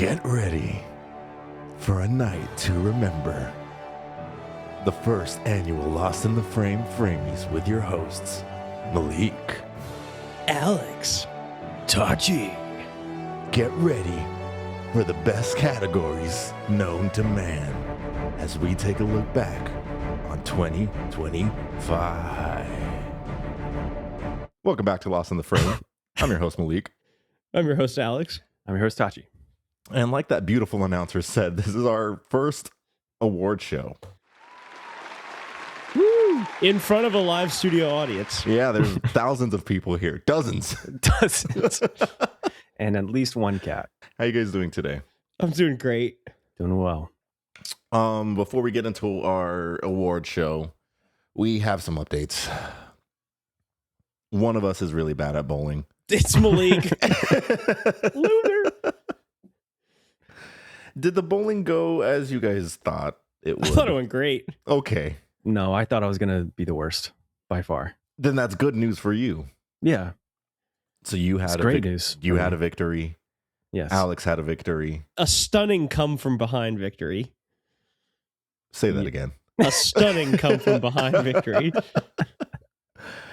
Get ready for a night to remember. The first annual Lost in the Framies with your hosts, Malik, Alex, Tachi. Get ready for the best categories known to man as we take a look back on 2025. Welcome back to Lost in the Frame. I'm your host, Malik. I'm your host, Alex. I'm your host, Tachi. And like that beautiful announcer said, this is our first award show. Woo! In front of a live studio audience. Yeah, there's thousands of people here. Dozens. And at least one cat. How you guys doing today? I'm doing great. Doing well. Before we get into our award show, we have some updates. One of us is really bad at bowling. It's Malik. Loser. Did the bowling go as you guys thought it would? I thought it went great. Okay. No, I thought I was going to be the worst by far. Then that's good news for you. Yeah. So you had great news. You had a victory. Yes. Alex had a victory. A stunning come from behind victory. Say that again. A stunning come from behind victory.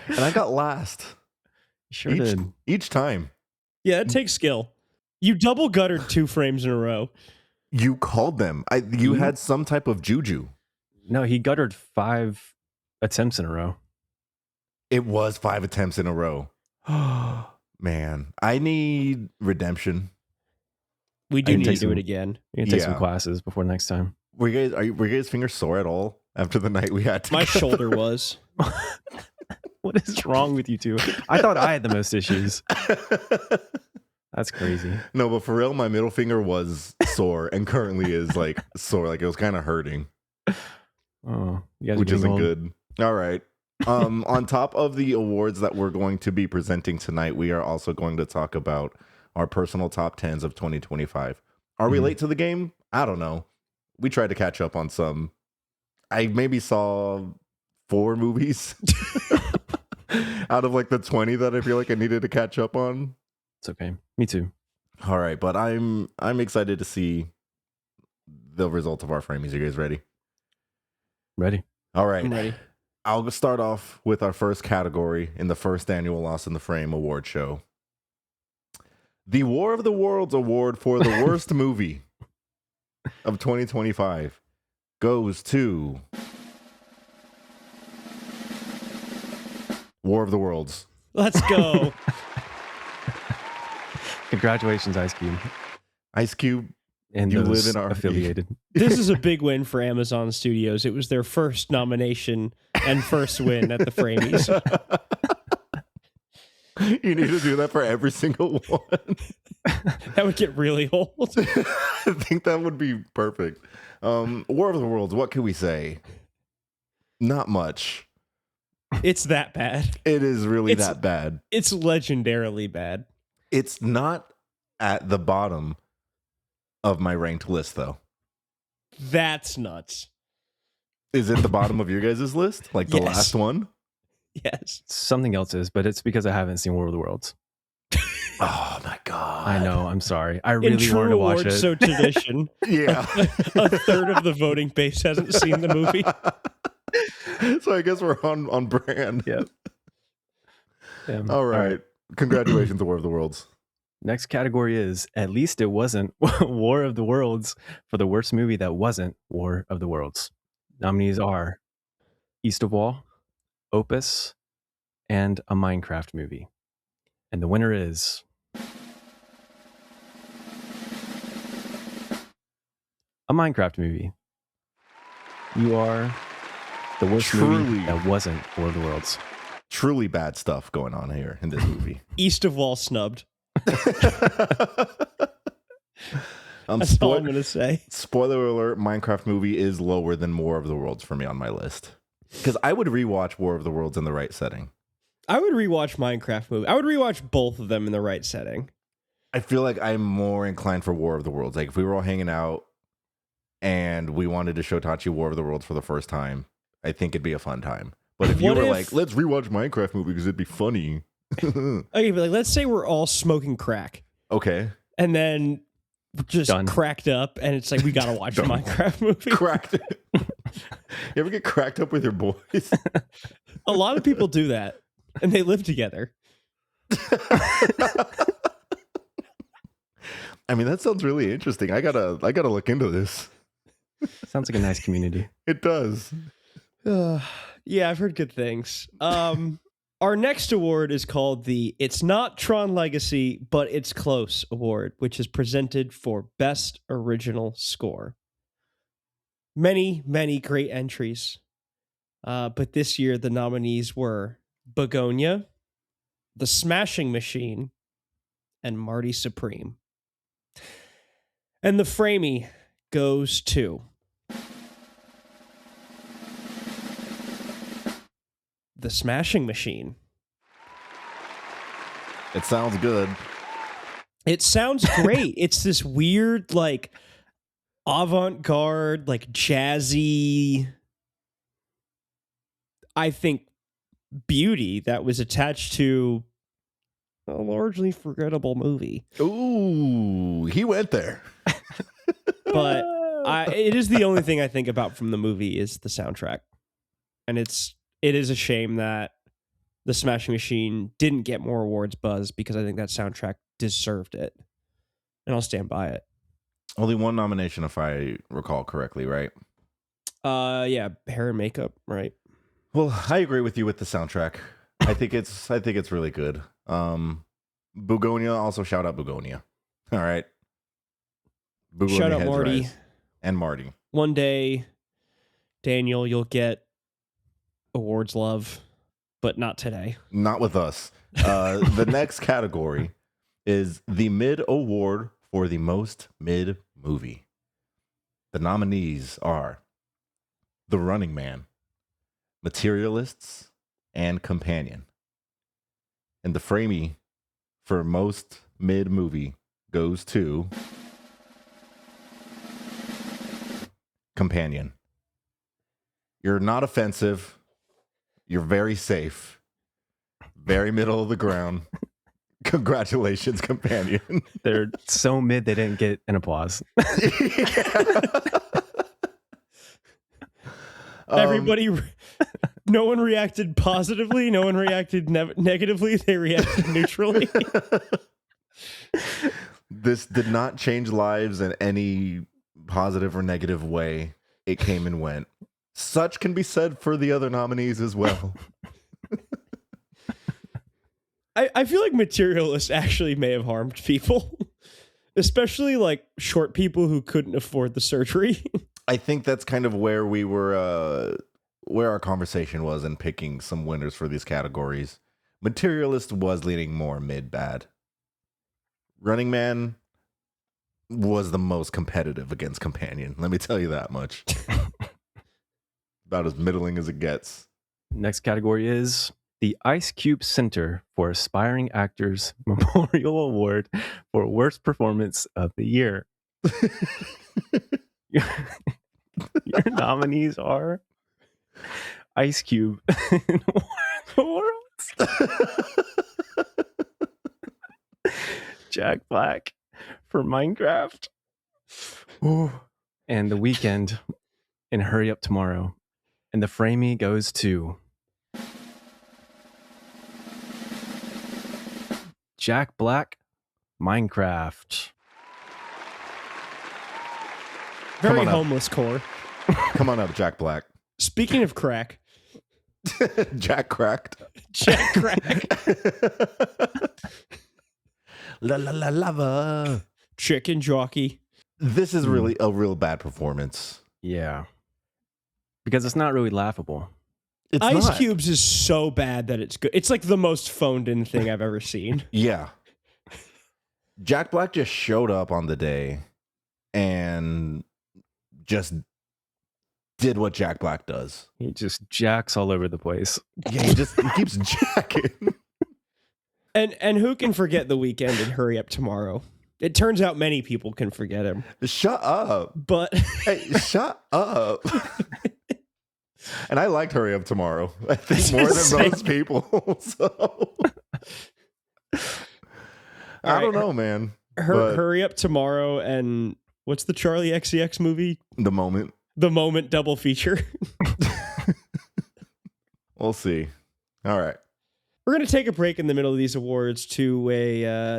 And I got last. Sure did. Each time. Yeah, it takes skill. You double guttered 2 frames in a row. You called them. You had some type of juju. No, he guttered 5 attempts in a row. It was 5 attempts in a row. Man, I need redemption. We do need to do it again. You can take some classes before next time. Were you guys fingers sore at all after the night we had? My shoulder was. What is wrong with you two? I thought I had the most issues. That's crazy. No, but for real, my middle finger was sore and currently is like sore. Like it was kind of hurting. Oh, you guys which are isn't old. good. All right. On top of the awards that we're going to be presenting tonight, we are also going to talk about our personal top 10s of 2025. Are we late to the game? I don't know. We tried to catch up on some. I maybe saw 4 movies out of like the 20 that I feel like I needed to catch up on. It's okay. Me too. All right, but I'm excited to see the result of our framies. You guys ready? Ready. All right. I'm ready. I'll start off with our first category in the first annual Lost in the Frame award show. The War of the Worlds award for the worst movie of 2025 goes to War of the Worlds. Let's go. Congratulations, Ice Cube. Ice Cube, And you those live in our affiliated. This is a big win for Amazon Studios. It was their first nomination and first win at the Framies. You need to do that for every single one. That would get really old. I think that would be perfect. War of the Worlds, what can we say? Not much. It's that bad. It is really that bad. It's legendarily bad. It's not at the bottom of my ranked list, though. That's nuts. Is it the bottom of your guys' list? Like the Yes. last one? Yes. Something else is, but it's because I haven't seen War of the Worlds. Oh my God. I know. I'm sorry. I In really true wanted to watch award it. show tradition, Yeah. a third of the voting base hasn't seen the movie. So I guess we're on brand. Yep. Damn. All right. Congratulations to War of the Worlds. Next category is at least it wasn't War of the Worlds for the worst movie that wasn't War of the Worlds. Nominees are East of Wall, Opus, and a Minecraft movie. And the winner is a Minecraft movie. You are the worst movie that wasn't War of the Worlds. Truly bad stuff going on here in this movie. East of Wall snubbed. Um, That's all I'm going to say. Spoiler alert, Minecraft movie is lower than War of the Worlds for me on my list. Because I would rewatch War of the Worlds in the right setting. I would rewatch Minecraft movie. I would rewatch both of them in the right setting. I feel like I'm more inclined for War of the Worlds. Like if we were all hanging out and we wanted to show Tachi War of the Worlds for the first time, I think it'd be a fun time. But if you were like, let's rewatch Minecraft movie because it'd be funny. Okay, but like, let's say we're all smoking crack. Okay. And then just Done. cracked up, and it's like, we gotta watch a Done. Minecraft movie. Cracked. You ever get cracked up with your boys? A lot of people do that, and they live together. I mean, that sounds really interesting. I gotta look into this. Sounds like a nice community. It does. Yeah, I've heard good things. Our next award is called the It's Not Tron Legacy, but It's Close Award, which is presented for Best Original Score. Many, many great entries. But this year, the nominees were Begonia, The Smashing Machine, and Marty Supreme. And the Framey goes to The Smashing Machine. It sounds good. It sounds great. It's this weird, like, avant-garde, like, jazzy, I think, beauty that was attached to a largely forgettable movie. Ooh, he went there. But it is the only thing I think about from the movie is the soundtrack. And it is a shame that The Smashing Machine didn't get more awards buzz, because I think that soundtrack deserved it. And I'll stand by it. Only one nomination, if I recall correctly, right? Yeah, hair and makeup, right? Well, I agree with you with the soundtrack. I think it's really good. Begonia, also shout out Begonia. All right. Begonia Shout out heads Marty. rise. And Marty. One day, Daniel, you'll get awards love, but not today. Not with us. The next category is the Mid Award for the Most Mid Movie. The nominees are The Running Man, Materialists, and Companion. And the Framey for Most Mid Movie goes to Companion. You're not offensive. You're very safe. Very middle of the ground. Congratulations, Companion. They're so mid they didn't get an applause. Everybody, no one reacted positively. No one reacted negatively. They reacted neutrally. This did not change lives in any positive or negative way. It came and went. Such can be said for the other nominees as well. I feel like Materialist actually may have harmed people, especially like short people who couldn't afford the surgery. I think that's kind of where we were, where our conversation was in picking some winners for these categories. Materialist was leaning more mid-bad. Running Man was the most competitive against Companion. Let me tell you that much. About as middling as it gets. Next category is the Ice Cube Center for Aspiring Actors Memorial Award for Worst Performance of the Year. Your nominees are Ice Cube in War of the Worlds, Jack Black for Minecraft, and The Weeknd in Hurry Up Tomorrow. And the Framey goes to Jack Black, Minecraft. Very on up. homeless core. Come on up, Jack Black. Speaking of crack, Jack cracked. Jack Crack, La la la lava. chicken jockey. This is really a real bad performance. Yeah. Because it's not really laughable. It's Ice not. Cubes is so bad that it's good. It's like the most phoned in thing I've ever seen. Yeah. Jack Black just showed up on the day and just did what Jack Black does. He just jacks all over the place. Yeah, he keeps jacking. And who can forget The Weeknd and Hurry Up Tomorrow? It turns out many people can forget him. Shut up. But Hey, shut up. And I liked Hurry Up Tomorrow. I think more than most people. So I don't know, man. But Hurry Up Tomorrow and what's the Charlie XCX movie? the moment. The Moment double feature. We'll see. All right. We're going to take a break in the middle of these awards to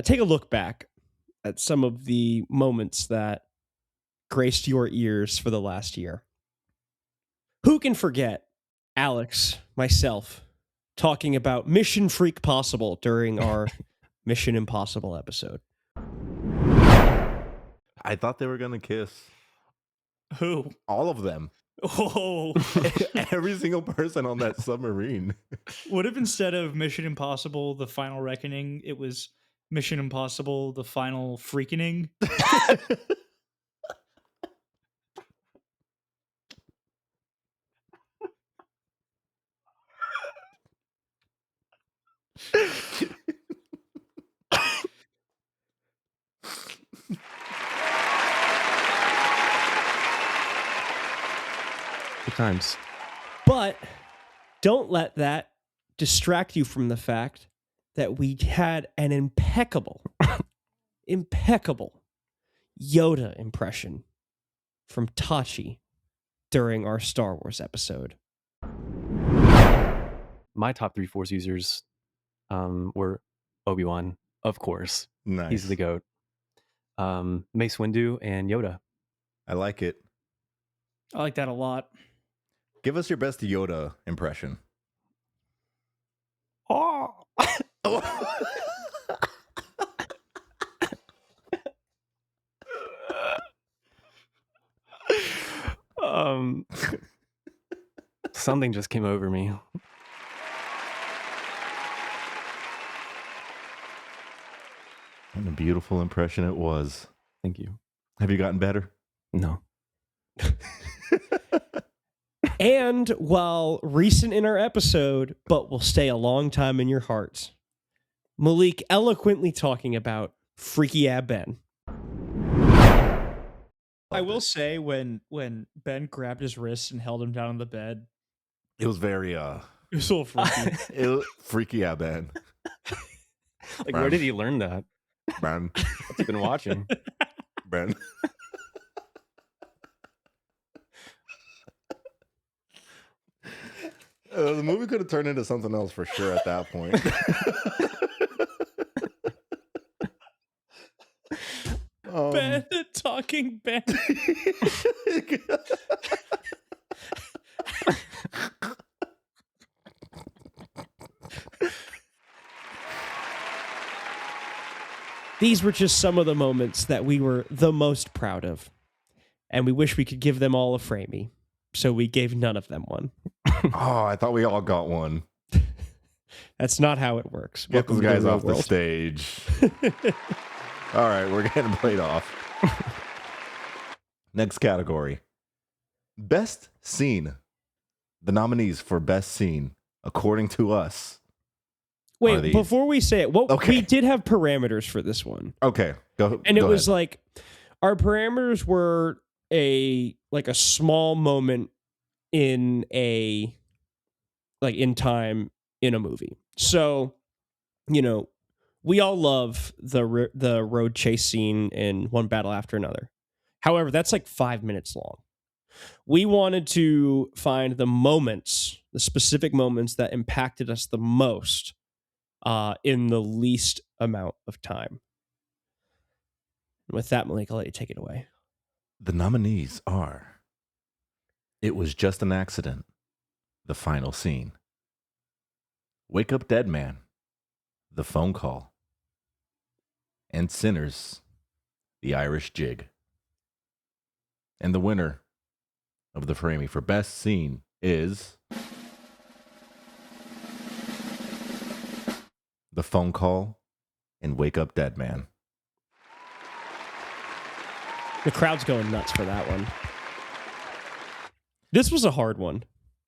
take a look back at some of the moments that graced your ears for the last year. Who can forget Alex, myself, talking about Mission Freak Possible during our Mission Impossible episode? I thought they were going to kiss. Who? All of them. Oh, Every single person on that submarine. what if instead of Mission Impossible: The Final Reckoning, it was Mission Impossible: The Final Freakening? Good times. But don't let that distract you from the fact that we had an impeccable Yoda impression from Tachi during our Star Wars episode. My top 3 Force users were Obi-Wan, of course. Nice. He's the GOAT. Mace Windu and Yoda. I like it. I like that a lot. Give us your best Yoda impression. Oh, Something just came over me. What a beautiful impression it was. Thank you. Have you gotten better? No. And while recent in our episode, but will stay a long time in your hearts, Malik eloquently talking about Freaky Ab Ben. I will say when Ben grabbed his wrist and held him down on the bed, It was very it was a little freaky. freaky out, man. Like, where did he learn that? Man. What's he been watching? Ben. The movie could have turned into something else for sure at that point. Ben, the talking Ben. These were just some of the moments that we were the most proud of. And we wish we could give them all a framey. So we gave none of them one. Oh, I thought we all got one. That's not how it works. Get those Welcome to the guys real off the world. stage. All right, we're getting played off. Next category. Best scene. The nominees for best scene, according to us. are Wait, these. before we say it, Okay. we did have parameters for this one. Okay, go. And it go was ahead. like our parameters were a small moment in a in time in a movie. So, we all love the road chase scene in One Battle After Another. However, that's like 5 minutes long. We wanted to find the specific moments that impacted us the most in the least amount of time. And with that, Malik, I'll let you take it away. The nominees are It Was Just an Accident, the final scene. Wake Up Dead Man, the phone call. And Sinners, the Irish Jig. And the winner of the Framey for best scene is the phone call and Wake Up Dead Man. The crowd's going nuts for that one. This was a hard one.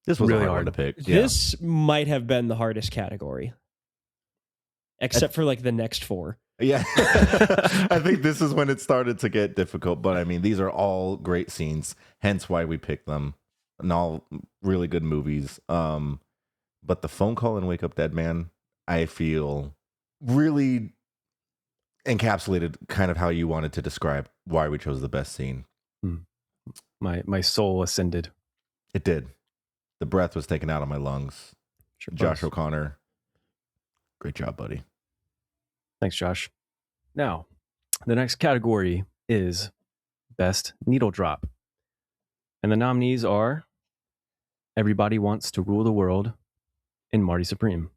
This was Really a hard one hard. to pick. Yeah. This might have been the hardest category. Except for the next four. Yeah. I think this is when it started to get difficult. But I mean, these are all great scenes, hence why we picked them. And all really good movies. But the phone call and Wake Up Dead Man, I feel really encapsulated kind of how you wanted to describe why we chose the best scene. My soul ascended. It did. The breath was taken out of my lungs. Sure Josh was. O'Connor, great job, buddy. Thanks, Josh. Now, the next category is Best Needle Drop. And the nominees are Everybody Wants to Rule the World and Marty Supreme,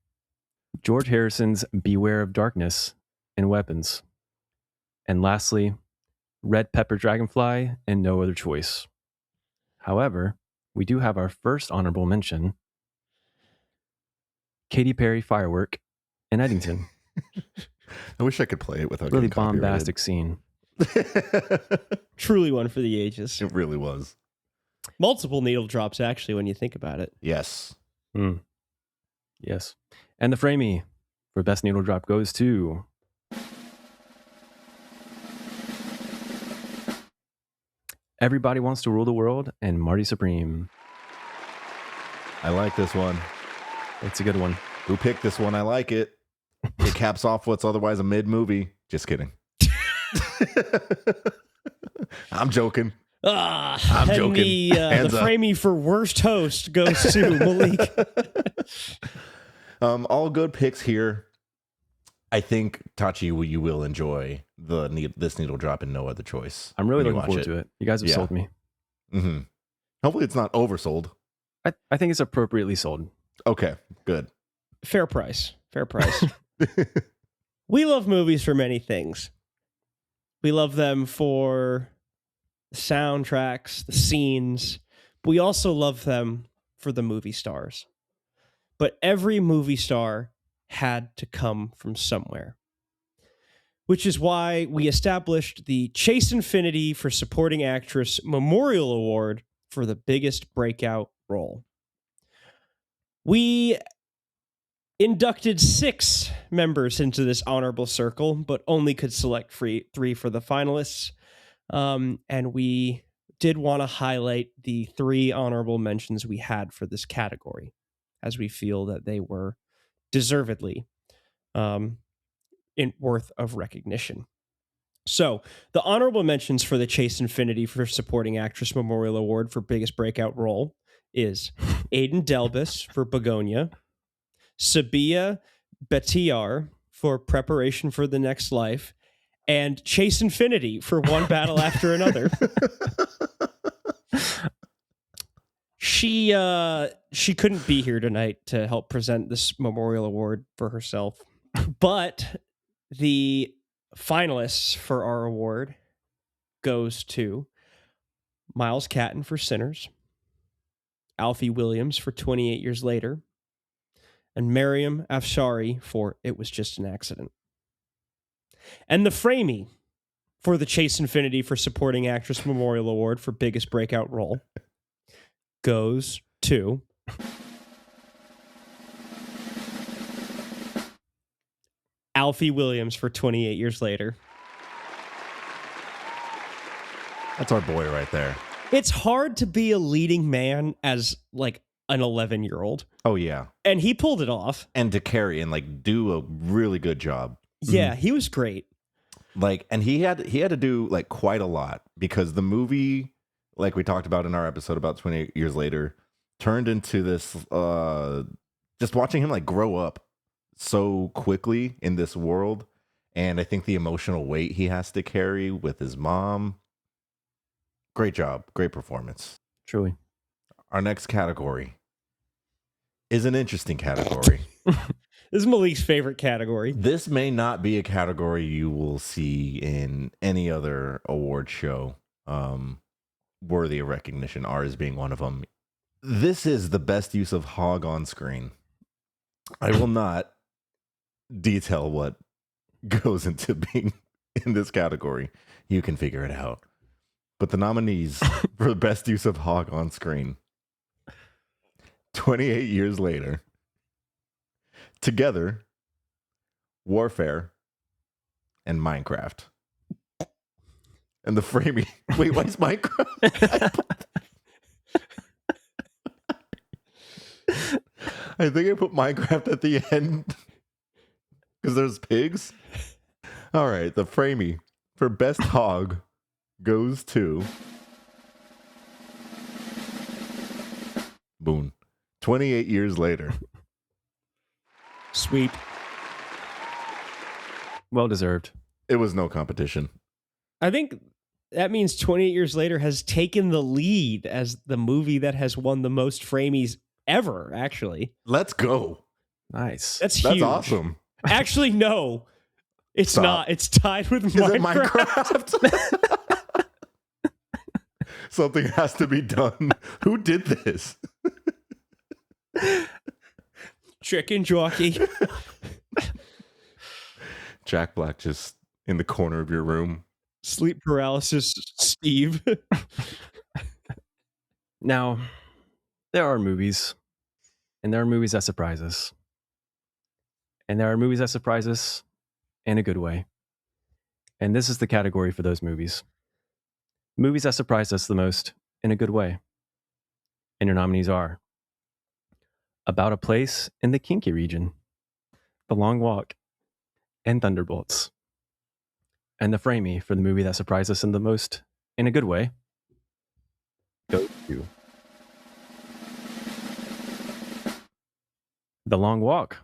George Harrison's Beware of Darkness and Weapons, and lastly, Red Pepper Dragonfly and No Other Choice. However, we do have our first honorable mention, Katy Perry Firework in Eddington. I wish I could play it without Really getting copyrighted. bombastic scene. Truly one for the ages. It really was. Multiple needle drops, actually, when you think about it. Yes. Yes. And the Framey for Best Needle Drop goes to Everybody Wants to Rule the World and Marty Supreme. I like this one. It's a good one. Who picked this one? I like it. It caps off what's otherwise a mid movie. Just kidding. I'm joking. I'm and joking. The Hands up. Framey for worst host goes to Malik. All good picks here. I think Tachi, you will enjoy this needle drop and No Other Choice. I'm really when you looking forward watch to it. You guys have Yeah. sold me. Mm-hmm. Hopefully, it's not oversold. I think it's appropriately sold. Okay, good. Fair price. Fair price. We love movies for many things. We love them for the soundtracks, the scenes. But we also love them for the movie stars. But every movie star had to come from somewhere. Which is why we established the Chase Infinity for Supporting Actress Memorial Award for the biggest breakout role. We inducted 6 members into this honorable circle, but only could select 3 for the finalists. And we did want to highlight the 3 honorable mentions we had for this category, as we feel that they were deservedly worth of recognition. So, the honorable mentions for the Chase Infinity for Supporting Actress Memorial Award for Biggest Breakout Role is Aidan Delbus for Begonia, Sabia Betiar for Preparation for the Next Life, and Chase Infinity for One Battle After Another. She couldn't be here tonight to help present this memorial award for herself, but the finalists for our award goes to Miles Catton for Sinners, Alfie Williams for 28 Years Later, and Mariam Afshari for It Was Just an Accident. And the Framey for the Chase Infinity for Supporting Actress Memorial Award for Biggest Breakout Role goes to Alfie Williams for 28 Years Later. That's our boy right there. It's hard to be a leading man as like an 11-year-old. Oh, yeah. And he pulled it off. And to carry and like do a really good job. Yeah, he was great. Like, and he had to do like quite a lot because the movie, like we talked about in our episode about 28 Years Later, turned into this, just watching him like grow up so quickly in this world. And I think the emotional weight he has to carry with his mom. Great job. Great performance. Truly. Our next category is an interesting category. This is Malik's favorite category. This may not be a category you will see in any other award show worthy of recognition, ours being one of them. This is the best use of hog on screen. I will not detail what goes into being in this category. You can figure it out. But the nominees for the best use of hog on screen, 28 Years Later, Together, Warfare, and Minecraft. And the Framey. Wait, why is Minecraft? I think I put Minecraft at the end because there's pigs. All right, the Framey for best hog goes to Boone. 28 years later. Sweep. Well deserved. It was no competition. I think that means 28 years later has taken the lead as the movie that has won the most Framies ever, actually. Let's go. Nice. That's That's huge. awesome. Actually, no. It's Stop. not. It's tied with Is it Minecraft. Minecraft? Something has to be done. Who did this? Chicken jockey. Jack Black just in the corner of your room. Sleep paralysis Steve. Now, there are movies, and there are movies that surprise us. And there are movies that surprise us in a good way. And this is the category for those movies. Movies that surprised us the most in a good way. And your nominees are About a Place in the Kinky Region, The Long Walk, and Thunderbolts. And the Framey for the movie that surprised us in the most in a good way goes to The Long Walk.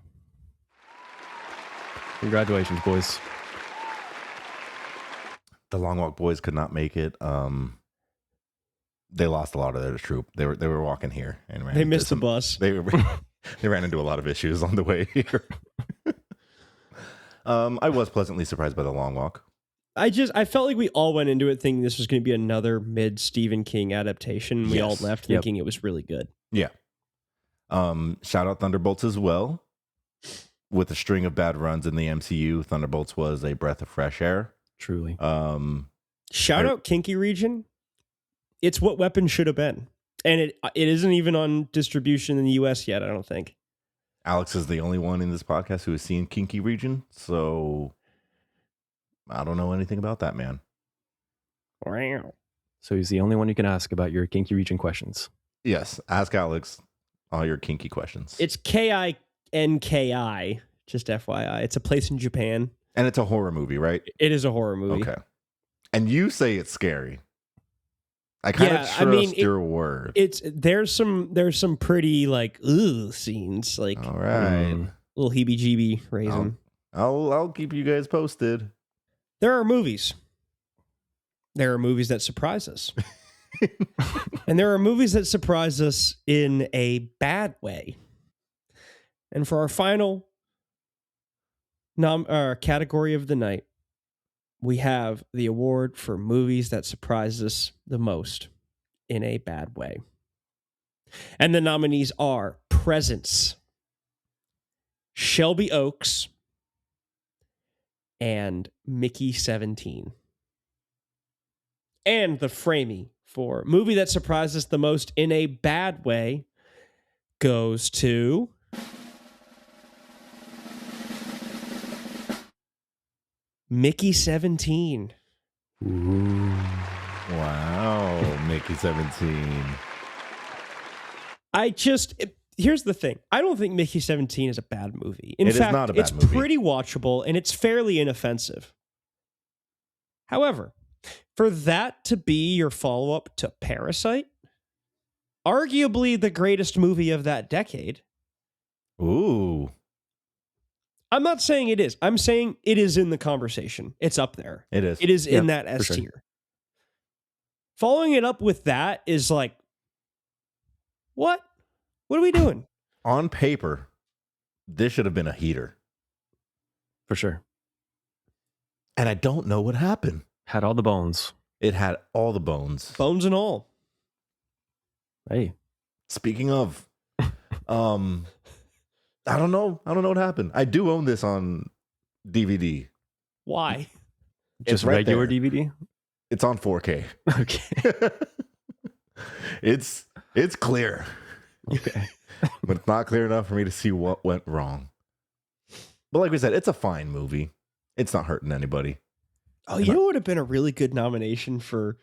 Congratulations, boys. The Long Walk boys could not make it. They lost a lot of their troop. They were walking here and ran They into missed the bus. They ran into a lot of issues on the way here. I was pleasantly surprised by The Long Walk. I felt like we all went into it thinking this was going to be another mid Stephen King adaptation. We all Yes. left Yep. thinking it was really good. Yeah. Shout out Thunderbolts as well. With a string of bad runs in the MCU, Thunderbolts was a breath of fresh air. Truly. Shout out Kinky Region. It's what Weapon should have been. And it isn't even on distribution in the US yet, I don't think. Alex is the only one in this podcast who has seen Kinky Region, so I don't know anything about that, man. Wow. So he's the only one you can ask about your Kinky Region questions. Yes, ask Alex all your kinky questions. It's Kinki, just FYI. It's a place in Japan. And it's a horror movie, right? It is a horror movie. Okay. And you say it's scary. I kind of trust your word. There's some pretty like scenes, like All right. little heebie-jeebie raising. I'll keep you guys posted. There are movies. There are movies that surprise us. And there are movies that surprise us in a bad way. And for our final category of the night, we have the award for movies that surprise us the most in a bad way. And the nominees are Presence, Shelby Oaks, and Mickey 17. And the Framey for movie that surprised us the most in a bad way goes to Mickey 17. Wow, Mickey 17. Here's the thing. I don't think Mickey 17 is a bad movie. In It is fact, not a bad it's movie. pretty watchable and it's fairly inoffensive. However, for that to be your follow-up to Parasite, arguably the greatest movie of that decade, Ooh, I'm not saying it is. I'm saying it is in the conversation. It's up there. it is. It is in Yep, that S for sure. tier. Following it up with that is like, what? What are we doing? On paper, this should have been a heater. For sure. And I don't know what happened. Had all the bones. It had all the bones. Bones and all. Hey. Speaking of, I don't know. I don't know what happened. I do own this on DVD. Why? Just right regular there. DVD? It's on 4K. Okay. It's clear, Okay. but it's not clear enough for me to see what went wrong. But like we said, it's a fine movie. It's not hurting anybody. Oh, you know what would have been a really good nomination for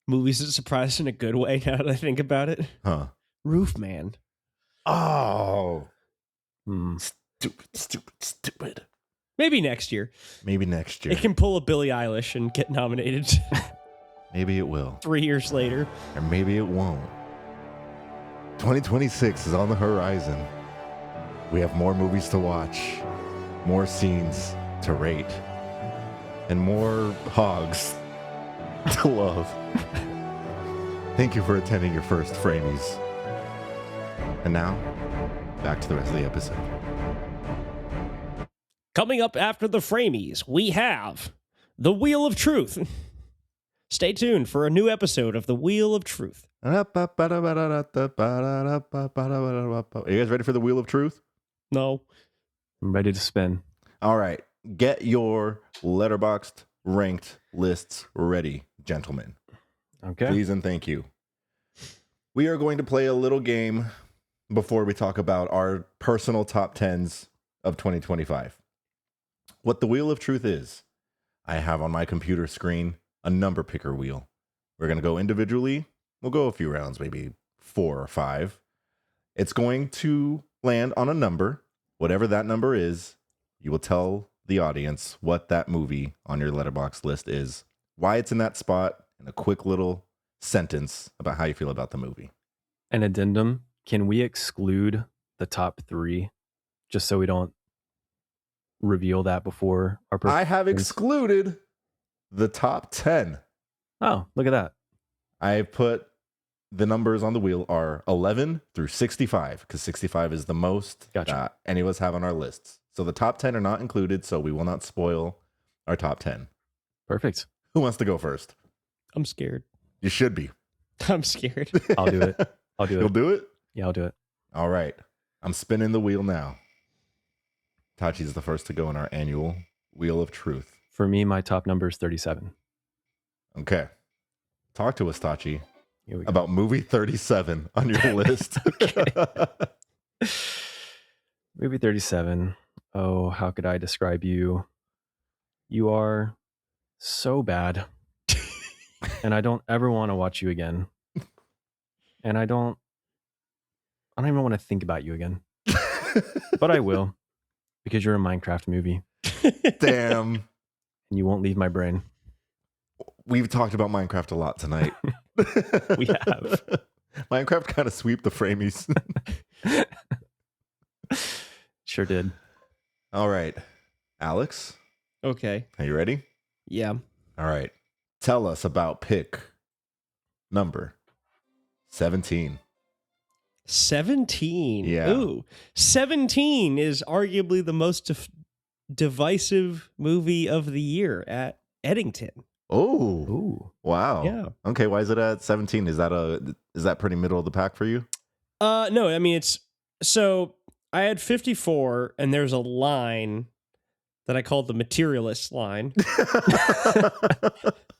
movies that surprised in a good way now that I think about it? Huh. Roof Man. Oh, Hmm. stupid. Maybe next year. Maybe next year. It can pull a Billie Eilish and get nominated Maybe it will. 3 years later. Or maybe it won't. 2026 is on the horizon. We have more movies to watch, more scenes to rate, and more hogs to love. Thank you for attending your first Framies. And now, back to the rest of the episode. Coming up after the Framies, we have The Wheel of Truth. Stay tuned for a new episode of The Wheel of Truth. Are you guys ready for the Wheel of Truth? No. I'm ready to spin. All right. Get your letterboxed ranked lists ready, gentlemen. Okay. Please and thank you. We are going to play a little game before we talk about our personal top 10s of 2025. What the Wheel of Truth is, I have on my computer screen a number picker wheel. We're going to go individually. We'll go a few rounds, maybe 4 or 5. It's going to land on a number. Whatever that number is, you will tell the audience what that movie on your letterbox list is, why it's in that spot, and a quick little sentence about how you feel about the movie. An addendum. Can we exclude the top 3 just so we don't reveal that before our I have excluded the top 10. Oh, look at that. I put the numbers on the wheel are 11 through 65 because 65 is the most Gotcha. that any of us have on our lists. So the top 10 are not included, so we will not spoil our top 10. Perfect. Who wants to go first? I'm scared. You should be. I'm scared. I'll do it. I'll do You'll it. do it? Yeah, I'll do it. All right. I'm spinning the wheel now. Tachi's the first to go in our annual Wheel of Truth. For me, my top number is 37. Okay. Talk to us, Tachi, Here we go. about movie 37 on your list. Movie 37. Oh, how could I describe you? You are so bad. And I don't ever want to watch you again. And I don't even want to think about you again. But I will, because you're a Minecraft movie Damn. and you won't leave my brain. We've talked about Minecraft a lot tonight. We have. Minecraft kind of sweep the framies. Sure did. All right. Alex, Okay. are you ready? Yeah. All right. Tell us about pick number 17. 17. Yeah. Ooh. 17 is arguably the most divisive movie of the year at Eddington. Oh, Ooh. wow. Yeah. Okay, why is it at 17? Is that pretty middle of the pack for you? No, I mean so I had 54 and there's a line that I called the materialist line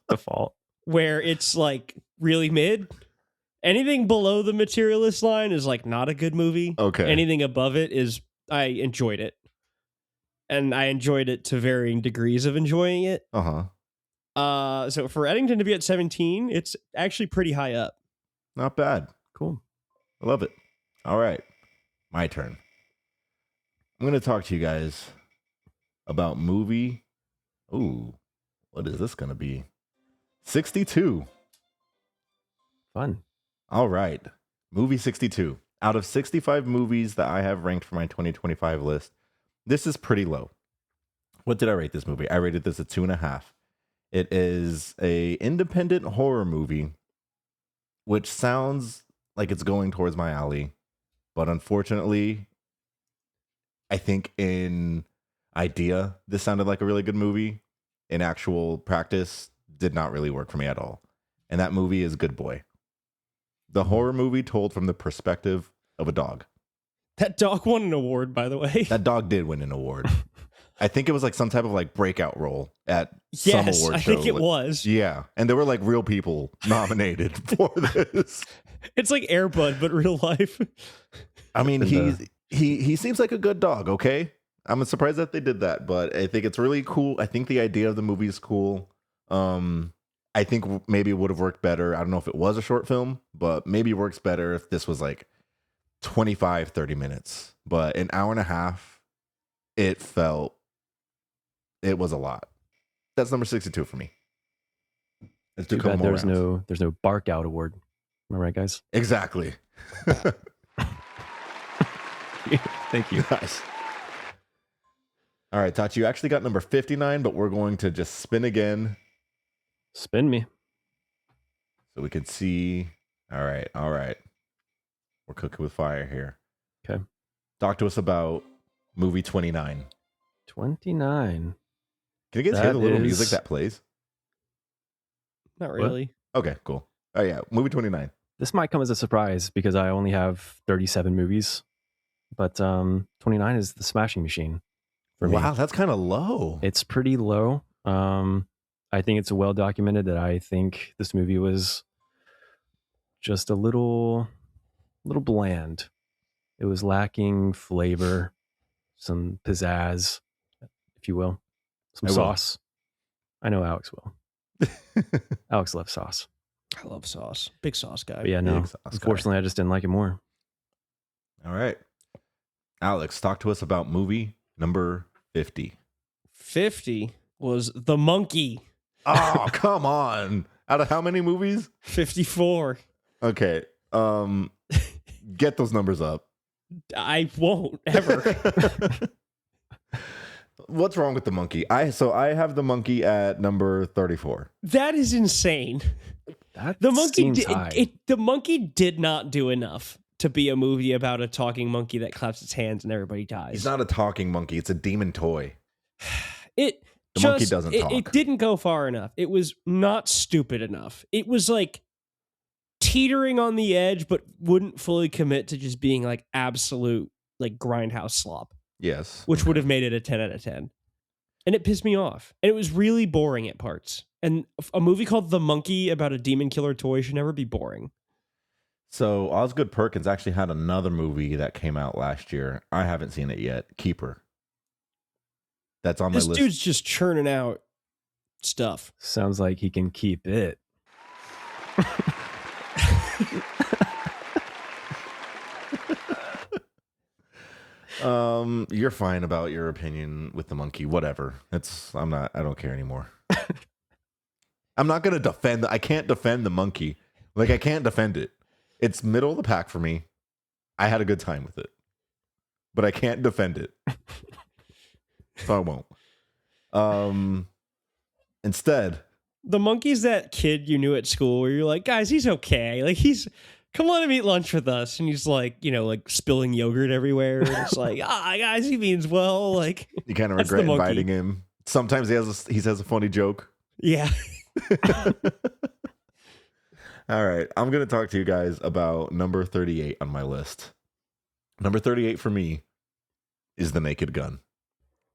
Default. where it's like really mid. Anything below the materialist line is like not a good movie. Okay. Anything above it is I enjoyed it. And I enjoyed it to varying degrees of enjoying it. Uh-huh. So for Eddington to be at 17, it's actually pretty high up. Not bad. Cool. I love it. All right. My turn. I'm going to talk to you guys about movie. Ooh, what is this going to be? 62. Fun. All right. Movie 62. Out of 65 movies that I have ranked for my 2025 list, this is pretty low. What did I rate this movie? I rated this a 2.5. It is a independent horror movie, which sounds like it's going towards my alley. But unfortunately, I think in idea, this sounded like a really good movie. In actual practice, did not really work for me at all. And that movie is Good Boy. The horror movie told from the perspective of a dog. That dog won an award, by the way. That dog did win an award. I think it was like some type of like breakout role at some Yes, award I show. think it was. Yeah. And there were like real people nominated for this. It's like Air Bud, but real life. I mean, And he seems like a good dog, okay? I'm surprised that they did that, but I think it's really cool. I think the idea of the movie is cool. I think maybe it would have worked better. I don't know if it was a short film, but maybe it works better if this was like 25, 30 minutes. But an hour and a half, it felt It was a lot. That's number 62 for me. Let's do a Too couple bad more there's rounds. no bark out award. Am I right, guys? Exactly. Thank you. Nice. All right, Tachi, you actually got number 59, but we're going to just spin again Spin me. so we can see. All right. We're cooking with fire here. Okay. Talk to us about movie 29. 29. Can you guys hear That the little is- music that plays? Not really. Okay, cool. Oh, yeah. Movie 29. This might come as a surprise because I only have 37 movies, but 29 is the smashing machine for me. Wow, that's kind of low. It's pretty low. I think it's well documented that I think this movie was just a little bland. It was lacking flavor, some pizzazz, if you will, some I will. sauce. I know Alex will. Alex loves sauce. I love sauce. Big sauce guy. But yeah, no. Big sauce guy. Unfortunately, I just didn't like it more. All right. Alex, talk to us about movie number 50. 50 was The Monkey. Oh, come on. Out of how many movies? 54. Okay. Get those numbers up. I won't ever. What's wrong with The Monkey? I have The Monkey at number 34. That is insane. That The Monkey seems high. The Monkey did not do enough to be a movie about a talking monkey that claps its hands and everybody dies. He's not a talking monkey. It's a demon toy. It The just, monkey doesn't it, talk. It didn't go far enough. It was not stupid enough. It was like teetering on the edge, but wouldn't fully commit to just being like absolute like grindhouse slop, Yes. which would have made it a 10 out of 10. And it pissed me off. And it was really boring at parts. And a movie called The Monkey about a demon killer toy should never be boring. So Osgood Perkins actually had another movie that came out last year. I haven't seen it yet. Keeper. That's on my This list. dude's just churning out stuff. Sounds like he can keep it. You're fine about your opinion with The Monkey. Whatever. I don't care anymore. I'm not gonna defend. I can't defend The Monkey. Like I can't defend it. It's middle of the pack for me. I had a good time with it, but I can't defend it, so I won't. Instead, The Monkey's that kid you knew at school where you're like, guys, he's okay. Like come on and eat lunch with us. And he's like, like spilling yogurt everywhere. And it's like, guys, he means well. Like you kind of That's regret The Monkey. inviting him. Sometimes he says a funny joke. yeah. All right, I'm going to talk to you guys about number 38 on my list. Number 38 for me is The Naked Gun.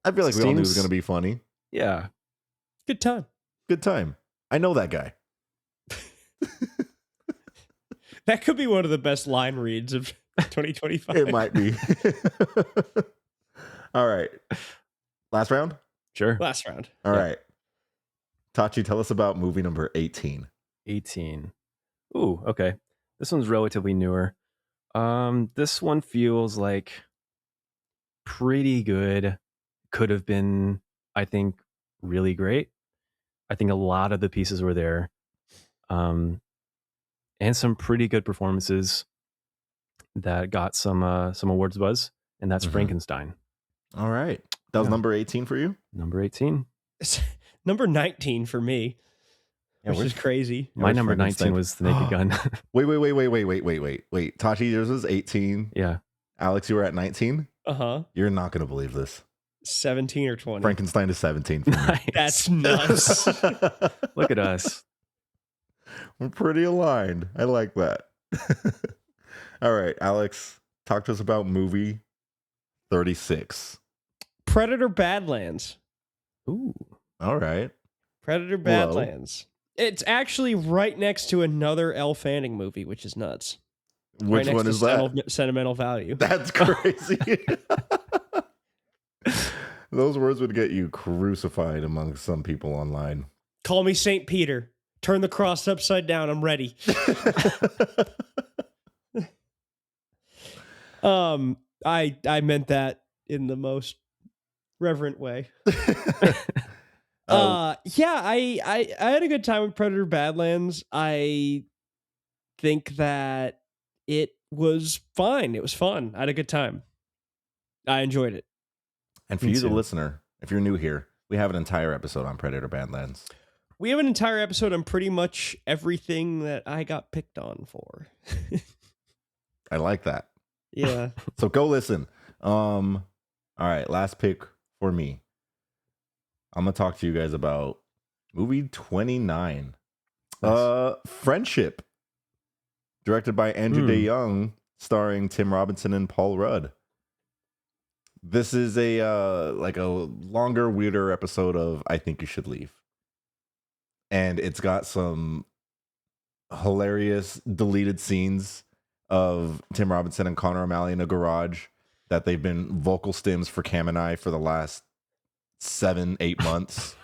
I feel like we all knew it was Seems- going to be funny. Yeah. Good time. Good time. I know that guy. That could be one of the best line reads of 2025. It might be. All right. Last round? Sure. Last round. All Yeah. right. Tachi, tell us about movie number 18. 18. Ooh, okay. This one's relatively newer. This one feels like pretty good. Could have been, I think, really great. I think a lot of the pieces were there. And some pretty good performances that got some awards buzz, and that's Mhm. Frankenstein. All right. That was Yeah. number 18 for you? Number 18. It's number 19 for me, which is crazy. My where's number 19 Frankenstein? was The Naked Gun. Wait. Tachi, yours was 18. Yeah. Alex, you were at 19? Uh-huh. You're not going to believe this. 17 or 20. Frankenstein is 17 for me. Nice. That's nuts. Look at us. We're pretty aligned. I like that. All right, Alex, talk to us about movie 36. Predator Badlands. Ooh. All right. Predator Whoa. Badlands. It's actually right next to another Elle Fanning movie, which is nuts. Which right one next is to that? Sentimental Value. That's crazy. Those words would get you crucified among some people online. Call me St. Peter. Turn the cross upside down. I'm ready. I meant that in the most reverent way. Uh, Yeah, I had a good time with Predator Badlands. I think that it was fine. It was fun. I had a good time. I enjoyed it. and for Me you, the too. listener, if you're new here, we have an entire episode on Predator Badlands. We have an entire episode on pretty much everything that I got picked on for. I like that. Yeah. So go listen. All right, last pick for me. I'm gonna talk to you guys about movie 29. Nice. Friendship, directed by Andrew Day Young, starring Tim Robinson and Paul Rudd. This is a like a longer, weirder episode of I Think You Should Leave. And it's got some hilarious deleted scenes of Tim Robinson and Connor O'Malley in a garage that they've been vocal stems for Cam and I for the last 7-8 months.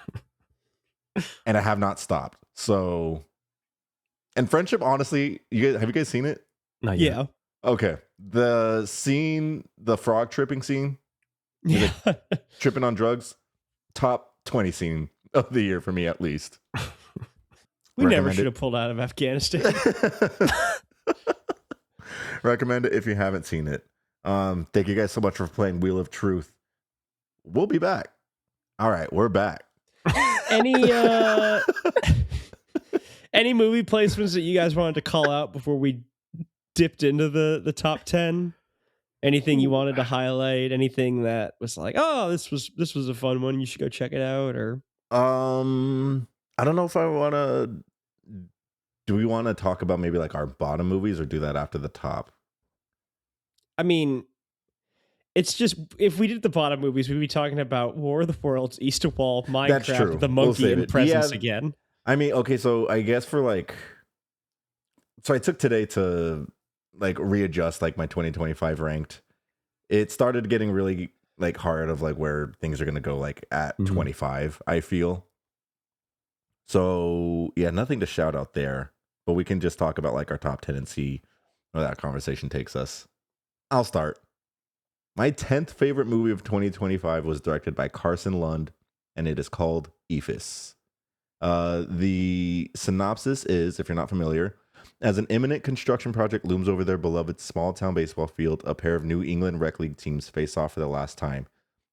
And I have not stopped. So, and Friendship, honestly, have you guys seen it? Not yet. Yeah. Okay. The scene, the frog tripping scene, Yeah. tripping on drugs, top 20 scene of the year for me, at least. We never Recommend should it. have pulled out of Afghanistan. Recommend it if you haven't seen it. Thank you guys so much for playing Wheel of Truth. We'll be back. All right, we're back. Any any movie placements that you guys wanted to call out before we dipped into the top 10? Anything you wanted to highlight? Anything that was like, oh, this was a fun one, you should go check it out? Or I don't know if I want to. Do we want to talk about maybe like our bottom movies or do that after the top? I mean, it's just, if we did the bottom movies, we'd be talking about War of the Worlds, East of Wall, true. Minecraft, The We'll Monkey, save and it. Presence Yeah. again. I mean, okay, so I guess for like, so I took today to like readjust like my 2025 ranked. It started getting really like hard of like where things are gonna go like at 25, I feel. So yeah, nothing to shout out there, but we can just talk about like our top 10 and see where that conversation takes us. I'll start. My 10th favorite movie of 2025 was directed by Carson Lund, and it is called Ephes. The synopsis is, if you're not familiar, as an imminent construction project looms over their beloved small town baseball field, a pair of New England rec league teams face off for the last time.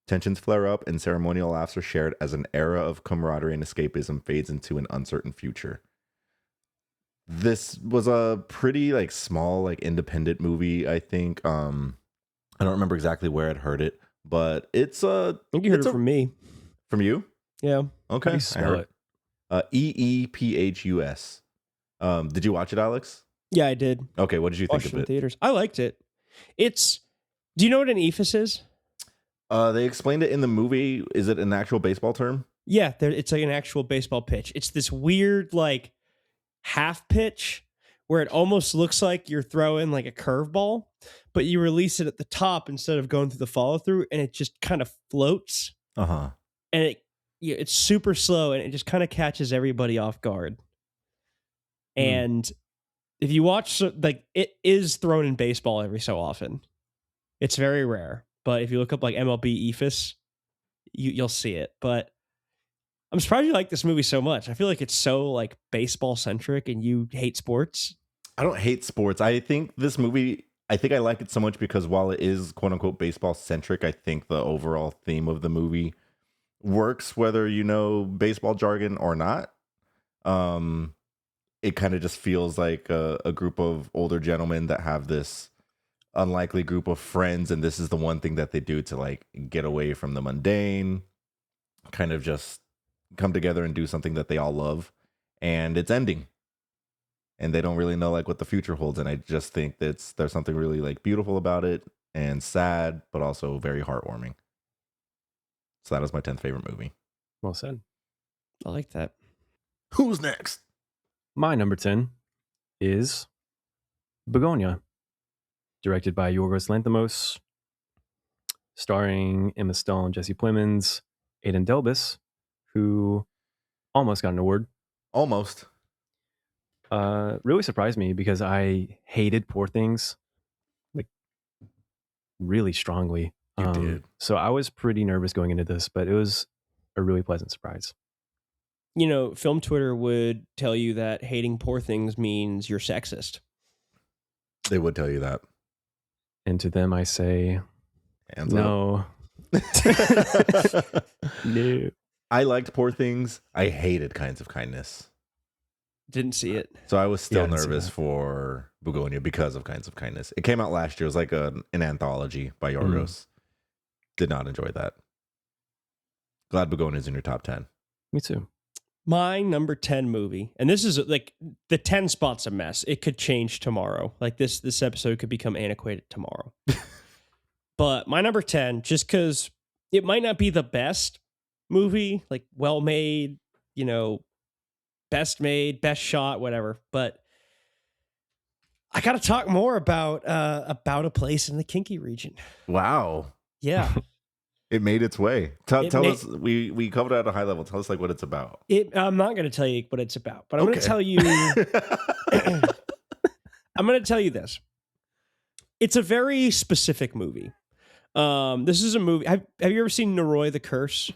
Tensions flare up and ceremonial laughs are shared as an era of camaraderie and escapism fades into an uncertain future. This was a pretty like small, like independent movie, I think. I don't remember exactly where I'd heard it, but it's I think you heard it from me. From you? Yeah. Okay. How do you spell it? EEPHUS. Did you watch it, Alex? Yeah, I did. Okay, what did you think Watched of it in it? theaters. I liked it. Do you know what an Ephes is? They explained it in the movie. Is it an actual baseball term? Yeah, it's like an actual baseball pitch. It's this weird like half pitch where it almost looks like you're throwing like a curveball, but you release it at the top instead of going through the follow through, and it just kind of floats. Uh-huh. And it's super slow, and it just kind of catches everybody off guard. And if you watch, like, it is thrown in baseball every so often. It's very rare, but if you look up like MLB Ephes, you'll see it. But I'm surprised you like this movie so much. I feel like it's so like baseball centric, and you hate sports. I don't hate sports. I think this movie, I think I like it so much because while it is quote unquote baseball centric, I think the overall theme of the movie works whether you know baseball jargon or not. It kind of just feels like a group of older gentlemen that have this unlikely group of friends, and this is the one thing that they do to like get away from the mundane, kind of just come together and do something that they all love, and it's ending. And they don't really know like what the future holds. And I just think there's something really like beautiful about it and sad, but also very heartwarming. So that was my 10th favorite movie. Well said. I like that. Who's next? My number 10 is Begonia, directed by Yorgos Lanthimos, starring Emma Stone, Jesse Plemons, Aidan Delbus, who almost got an award. Almost. Really surprised me because I hated Poor Things, like really strongly. You did. So I was pretty nervous going into this, but it was a really pleasant surprise. You know, film Twitter would tell you that hating Poor Things means you're sexist. They would tell you that. And to them, I say, Hands no. up. No. I liked Poor Things. I hated Kinds of Kindness. Didn't see it. So I was Yeah, still I didn't see nervous that. for Begonia because of Kinds of Kindness. It came out last year. It was like an anthology by Yorgos. Did not enjoy that. Glad Begonia's in your top 10. Me too. My number 10 movie, and this is like the 10 spot's a mess. It could change tomorrow. Like this episode could become antiquated tomorrow. But my number 10, just because it might not be the best movie, like well made, you know, best made, best shot, whatever. But I got to talk more about A Place in the Kinky Region. Wow. Yeah. It made its way. Tell It us, we covered it at a high level. Tell us like what it's about. I'm not going to tell you what it's about, but I'm going to Okay. tell you. I'm going to tell you this. It's a very specific movie. This is a movie. Have you ever seen Noroi the Curse?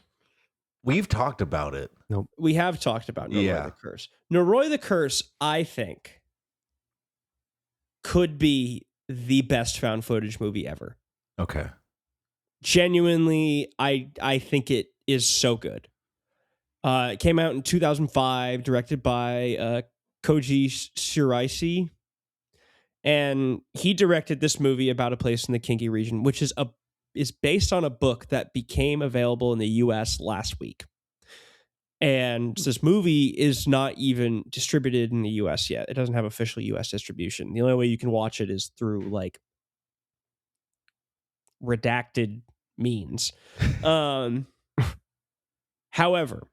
We've talked about it. We have talked about Noroi Yeah. the Curse. Noroi the Curse, I think, could be the best found footage movie ever. Okay. Genuinely, I think it is so good. It came out in 2005, directed by Koji Shiraishi, and he directed this movie about a place in the kinky region, which is based on a book that became available in the U.S. last week. And this movie is not even distributed in the U.S. yet. It doesn't have official U.S. distribution. The only way you can watch it is through like redacted means. However,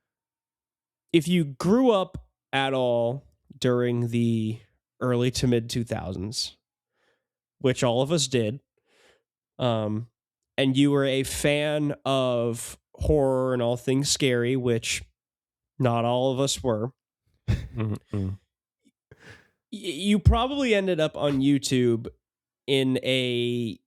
if you grew up at all during the early to mid 2000s, which all of us did, and you were a fan of horror and all things scary, which not all of us were, you probably ended up on YouTube in a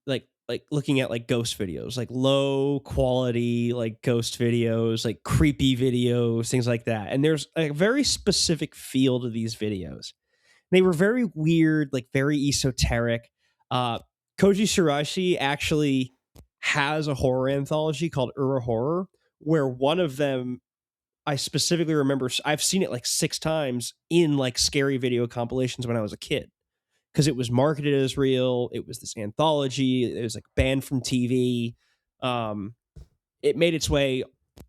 like looking at like ghost videos, like low quality like ghost videos, like creepy videos, things like that. And there's a very specific feel to these videos. They were very weird, like very esoteric. Koji Shiraishi actually has a horror anthology called Ura Horror, where one of them I specifically remember, I've seen it like 6 times in like scary video compilations when I was a kid. Because it was marketed as real. It was this anthology. It was like banned from TV. It made its way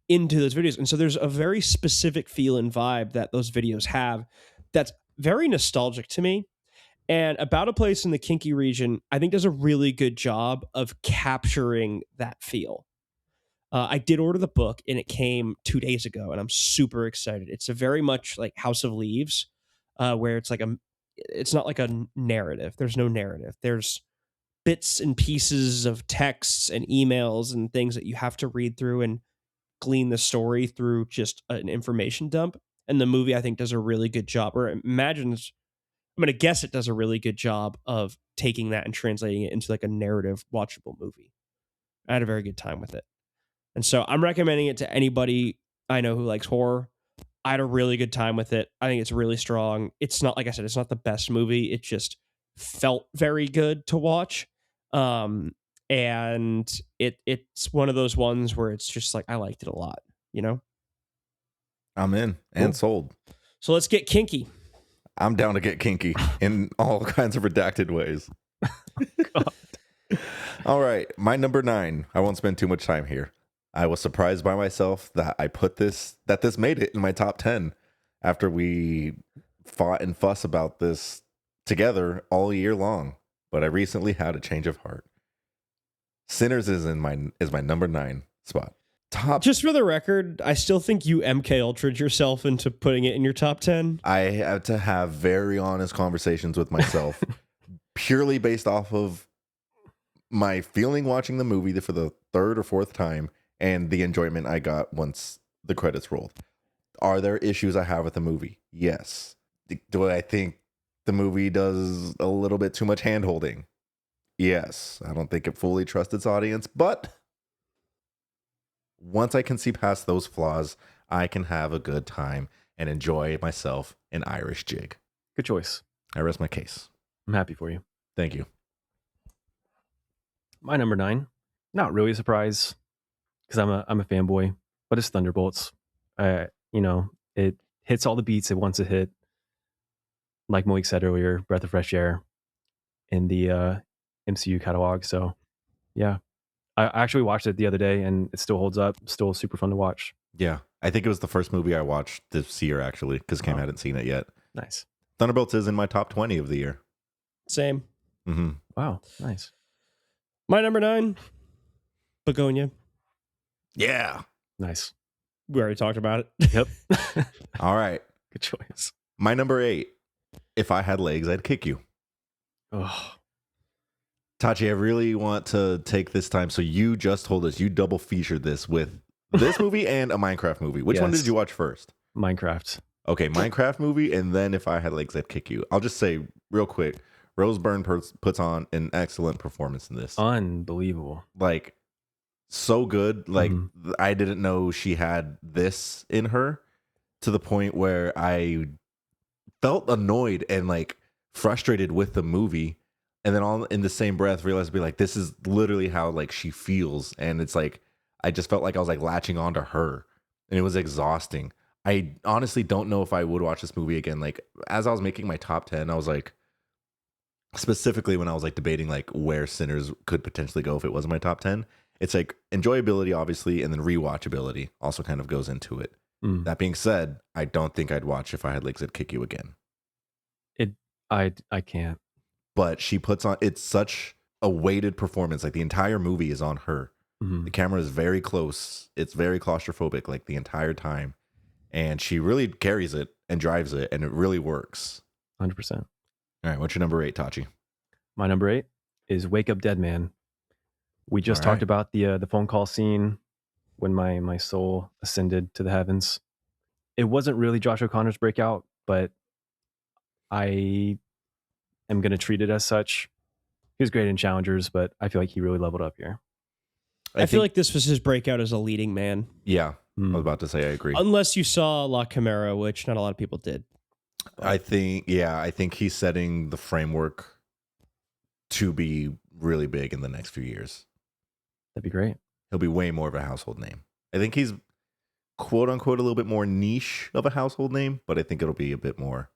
into those videos. And so there's a very specific feel and vibe that those videos have that's very nostalgic to me. And About a Place in the Kinky Region, I think does a really good job of capturing that feel. I did order the book and it came 2 days ago and I'm super excited. It's a very much like House of Leaves, where it's like it's not like a narrative. There's no narrative. There's bits and pieces of texts and emails and things that you have to read through and glean the story through just an information dump. And the movie, I think, does a really good job, or imagines, I'm going to guess it does a really good job of taking that and translating it into like a narrative, watchable movie. I had a very good time with it. And so I'm recommending it to anybody I know who likes horror. I had a really good time with it. I think it's really strong. It's not, like I said, it's not the best movie. It just felt very good to watch. And it's one of those ones where it's just like, I liked it a lot, you know? I'm in and sold. So let's get kinky. I'm down to get kinky in all kinds of redacted ways. All right. My number 9. I won't spend too much time here. I was surprised by myself that this made it in my top 10 after we fought and fuss about this together all year long. But I recently had a change of heart. Sinners is my number 9 spot. Just for the record, I still think you MK Ultra'd yourself into putting it in your top 10. I had to have very honest conversations with myself, purely based off of my feeling watching the movie for the 3rd or 4th time and the enjoyment I got once the credits rolled. Are there issues I have with the movie? Yes. Do I think the movie does a little bit too much hand-holding? Yes. I don't think it fully trusts its audience, but once I can see past those flaws, I can have a good time and enjoy myself an Irish jig. Good choice. I rest my case. I'm happy for you. Thank you. My number 9, not really a surprise because I'm a fanboy, but it's Thunderbolts. It hits all the beats it wants to hit. Like Moik said earlier, breath of fresh air in the MCU catalog. So yeah, I actually watched it the other day and it still holds up. Still super fun to watch. Yeah. I think it was the first movie I watched this year, actually, because Cam Oh. hadn't seen it yet. Nice. Thunderbolts is in my top 20 of the year. Same. Mm-hmm. Wow. Nice. My number 9, Begonia. Yeah. Nice. We already talked about it. Yep. All right. Good choice. My number 8. If I had legs, I'd kick you. Oh, Tachi, I really want to take this time. So you just told us you double featured this with this movie and a Minecraft movie. Which one Yes. did you watch first? Minecraft. Okay, Minecraft movie, and then If I Had Legs, I'd Kick You. I'll just say real quick, Rose Byrne puts on an excellent performance in this. Unbelievable. Like, so good. Like, Mhm. I didn't know she had this in her to the point where I felt annoyed and like frustrated with the movie. And then all in the same breath realized be like, this is literally how like she feels. And it's like, I just felt like I was like latching onto her and it was exhausting. I honestly don't know if I would watch this movie again. Like as I was making my top 10, I was like, specifically when I was like debating like where Sinners could potentially go if it wasn't my top 10, it's like enjoyability, obviously, and then rewatchability also kind of goes into it. Mm. That being said, I don't think I'd watch If I Had Legs, I'd Kick You again. I can't. But she puts on, it's such a weighted performance. Like the entire movie is on her. Mhm. The camera is very close. It's very claustrophobic like the entire time. And she really carries it and drives it, and it really works. 100%. All right, what's your number 8, Tachi? My number 8 is Wake Up Dead Man. We just All right. talked about the phone call scene when my soul ascended to the heavens. It wasn't really Josh O'Connor's breakout, but I am going to treat it as such. He was great in Challengers, but I feel like he really leveled up here. I feel like this was his breakout as a leading man. Yeah, I Mm. was about to say I agree. Unless you saw La Chimera, which not a lot of people did. I think he's setting the framework to be really big in the next few years. That'd be great. He'll be way more of a household name. I think he's quote unquote a little bit more niche of a household name, but I think it'll be a bit more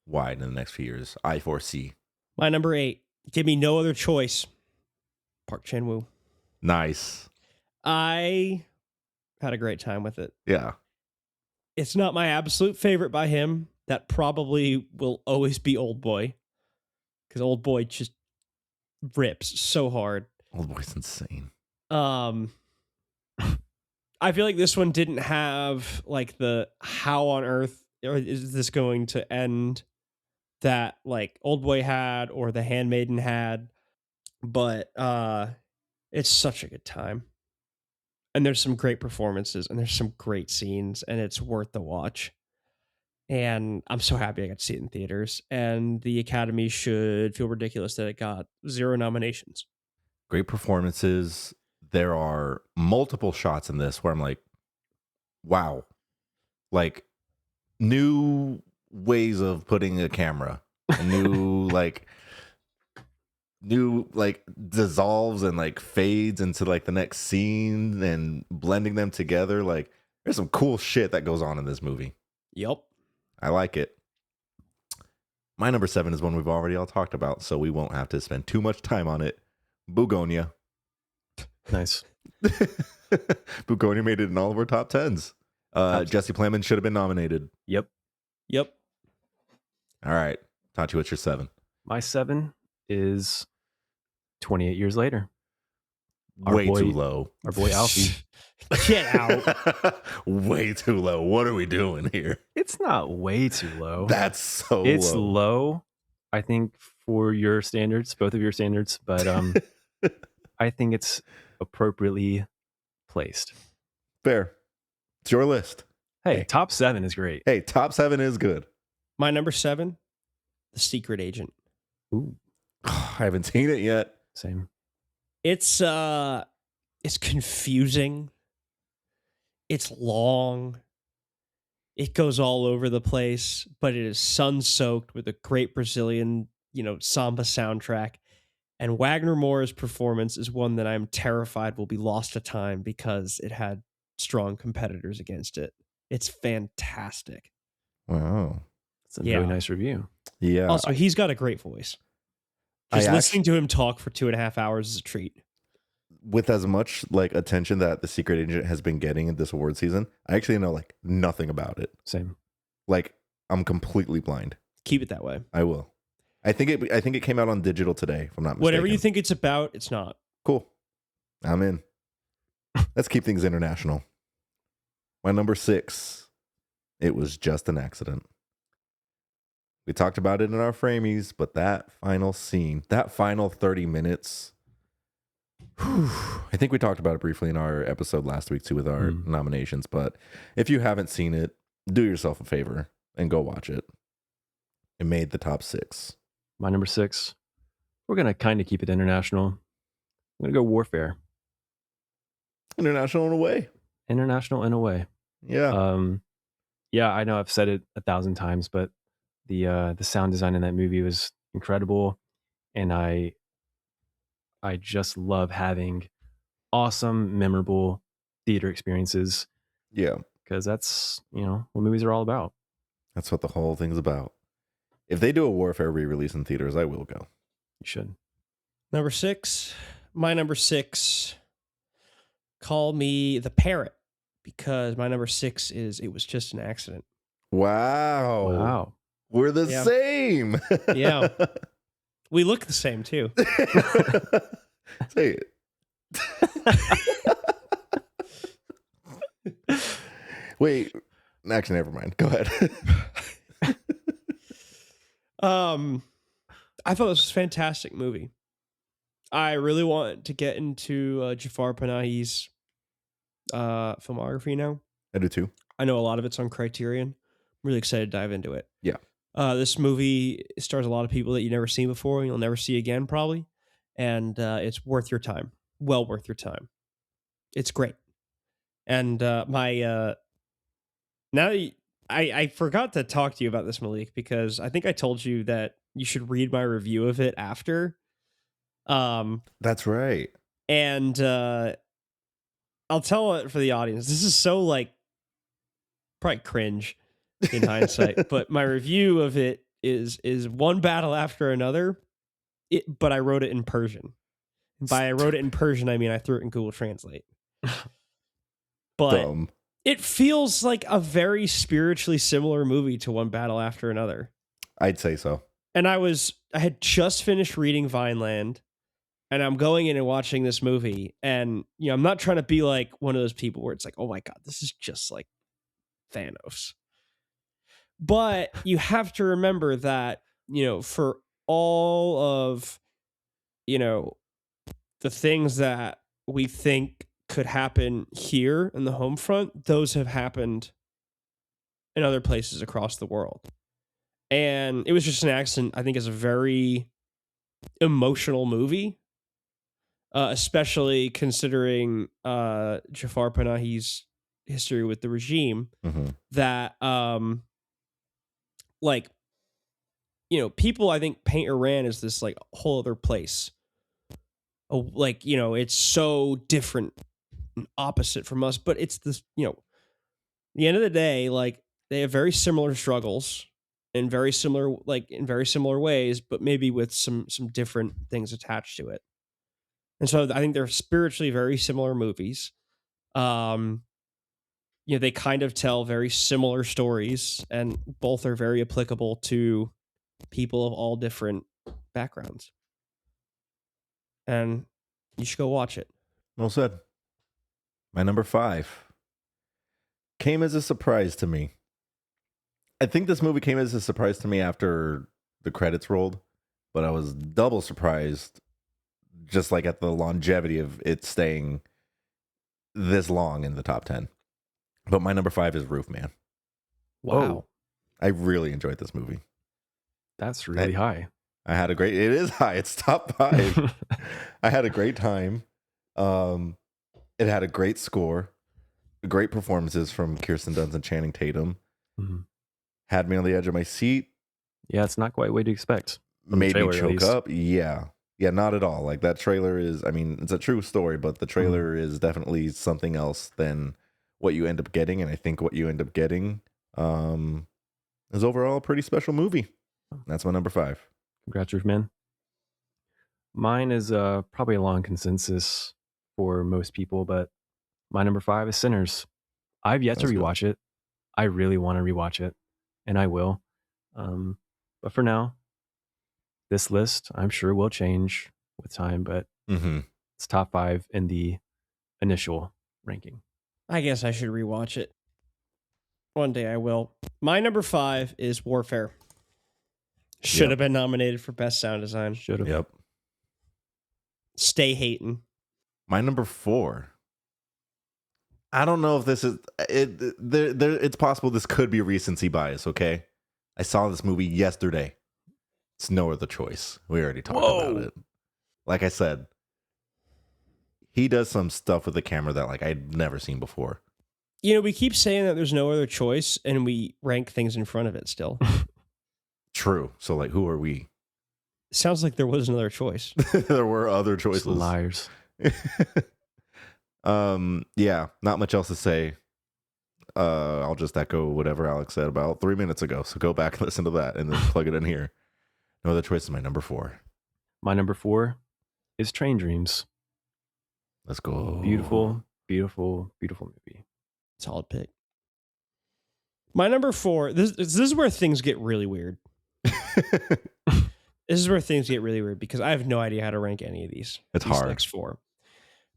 wide in the next few years. I foresee. My number 8, give me no other choice. Park Chan-wook. Nice. I had a great time with it. Yeah. It's not my absolute favorite by him. That probably will always be Old Boy. Because Old Boy just rips so hard. Old Boy's insane. I feel like this one didn't have like the how on earth is this going to end that like Old Boy had or The Handmaiden had. But it's such a good time. And there's some great performances and there's some great scenes and it's worth the watch. And I'm so happy I got to see it in theaters. And the Academy should feel ridiculous that it got 0 nominations. Great performances. There are multiple shots in this where I'm like, wow. Like new ways of putting a camera. New dissolves and like fades into like the next scene and blending them together. Like there's some cool shit that goes on in this movie. Yep. I like it. My number 7 is one we've already all talked about, so we won't have to spend too much time on it. Bugonia. Nice. Bugonia made it in all of our top 10s. Jesse Plemons should have been nominated. Yep. Yep. All right. Tachi, what's your 7? My 7 is 28 years later. Our Way boy- too low. Our boy Alfie. Get out. Way too low. What are we doing here? It's not way too low. That's so It's low. low, I think, for your standards, both of your standards, but I think it's appropriately placed. Fair. It's your list. Hey, Hey. top 7 is great. Hey, top 7 is good. My number 7, The Secret Agent. Ooh, I haven't seen it yet. same. It's confusing. It's long. It goes all over the place, but it is sun-soaked with a great Brazilian, samba soundtrack. And Wagner Moore's performance is one that I'm terrified will be lost to time because it had strong competitors against it. It's fantastic. Wow. It's a Yeah. really nice review. Yeah. Also, he's got a great voice. Just listening to him talk for 2.5 hours is a treat. With as much like attention that The Secret Agent has been getting in this award season, I actually know like nothing about it. Same. Like I'm completely blind. Keep it that way. I will. I think it came out on digital today, if I'm not mistaken. Whatever you think it's about, it's not. Cool. I'm in. Let's keep things international. My number 6, it was just an accident. We talked about it in our framies, but that final scene, that final 30 minutes, I think we talked about it briefly in our episode last week too with our nominations, but if you haven't seen it, do yourself a favor and go watch it. It made the top 6. My number 6, we're going to kind of keep it international. I'm going to go Warfare. International in a way. International in a way. Yeah. Yeah, I know I've said it 1,000 times, but the sound design in that movie was incredible. And I just love having awesome, memorable theater experiences. Yeah. Because that's, what movies are all about. That's what the whole thing's about. If they do a Warfare re-release in theaters, I will go. You should. Number 6. My number 6. Call me the parrot, because my number 6 is It Was Just an Accident. Wow. We're the same. Yeah. We look the same too. Say it. Wait. Actually, never mind. Go ahead. I thought this was a fantastic movie. I really want to get into Jafar Panahi's filmography now. I do too. I know a lot of it's on Criterion. I'm really excited to dive into it. Yeah. This movie stars a lot of people that you've never seen before and you'll never see again probably. And it's worth your time. Well worth your time. It's great. And I forgot to talk to you about this, Malik, because I think I told you that you should read my review of it after. That's right. And I'll tell it for the audience. This is so probably cringe in hindsight, but my review of it is one battle after another. But I wrote it in Persian. By I wrote it in Persian, I mean I threw it in Google Translate. But Dumb. It feels like a very spiritually similar movie to One Battle After Another. I'd say so. And I had just finished reading Vineland, and I'm going in and watching this movie, and I'm not trying to be like one of those people where it's like, oh my God, this is just like Thanos. But you have to remember that, for all of, the things that we think could happen here in the home front, those have happened in other places across the world. And It Was Just an Accident, I think, is a very emotional movie, especially considering Jafar Panahi's history with the regime. Mm-hmm. That, people, I think, paint Iran as this whole other place. It's so different and opposite from us, but it's this, the end of the day, they have very similar struggles and very similar, in very similar ways, but maybe with some different things attached to it. And so I think they're spiritually very similar movies. They kind of tell very similar stories, and both are very applicable to people of all different backgrounds. And you should go watch it. Well said. My number 5 came as a surprise to me. I think this movie came as a surprise to me after the credits rolled, but I was double surprised just at the longevity of it staying this long in the top 10. But my number 5 is Roof Man. Wow. I really enjoyed this movie. That's really high. It is high. It's top 5. I had a great time. It had a great score. Great performances from Kirsten Dunst and Channing Tatum. Mhm. Had me on the edge of my seat. Yeah, it's not quite what you'd expect. From the Made me trailer, at choke least. up. Yeah. Yeah, not at all. Like that trailer is, I mean, it's a true story, but the trailer is definitely something else than what you end up getting. And I think what you end up getting is overall a pretty special movie. That's my number 5. Congrats, man. Mine is probably a long consensus for most people, but my number 5 is Sinners. I've yet to That's good. rewatch it. I really want to rewatch it, and I will. But for now, this list I'm sure will change with time, but Mm-hmm. it's top 5 in the initial ranking. I guess I should rewatch it. One day I will. My number 5 is Warfare. Should Yep. have been nominated for Best Sound Design. Should have. Yep. Stay hating. My number 4. I don't know if this is it. It's possible this could be recency bias. Okay, I saw this movie yesterday. It's No Other Choice. We already talked about it. Like I said, he does some stuff with the camera that like I'd never seen before. You know, we keep saying that there's no other choice, and we rank things in front of it still. True. So like, who are we? Sounds like there was another choice. There were other Just choices. liars. Yeah, not much else to say. I'll just echo whatever Alex said about 3 minutes ago. So go back and listen to that and then plug it in here. No Other Choice is my number 4. My number 4 is Train Dreams. Let's go. Beautiful, beautiful, beautiful movie. Solid pick. My number 4, this is where things get really weird. This is where things get really weird because I have no idea how to rank any of these. It's these hard. Next 4.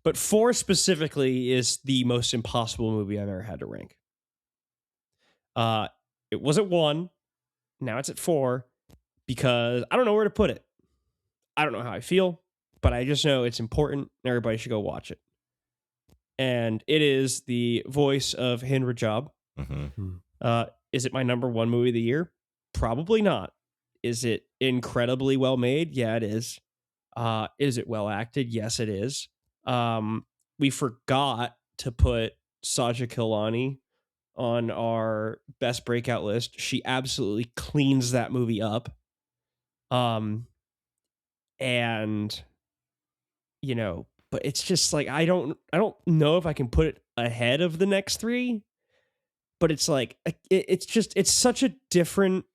But 4 specifically is the most impossible movie I've ever had to rank. It was at 1. Now it's at 4 because I don't know where to put it. I don't know how I feel, but I just know it's important and everybody should go watch it. And it is the voice of Hind Rajab. Mm-hmm. Is it my number 1 movie of the year? Probably not. Is it incredibly well made? Yeah, it is. Is it well acted? Yes, it is. We forgot to put Saja Kilani on our best breakout list. She absolutely cleans that movie up. And you know, but it's just like I don't know if I can put it ahead of the next 3, but it's like it's such a different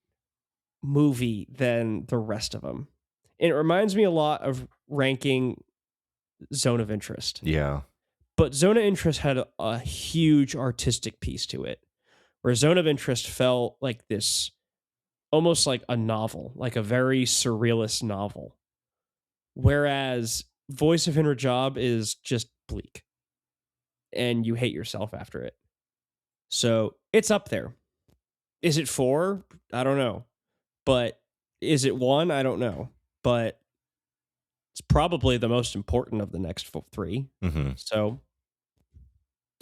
movie than the rest of them. And it reminds me a lot of ranking Zone of Interest. Yeah. But Zone of Interest had a huge artistic piece to it, where Zone of Interest felt like this, almost like a novel, like a very surrealist novel. Whereas Voice of Hind Rajab is just bleak, and you hate yourself after it. So it's up there. Is it 4? I don't know. But is it 1? I don't know. But it's probably the most important of the next 3. Mm-hmm. So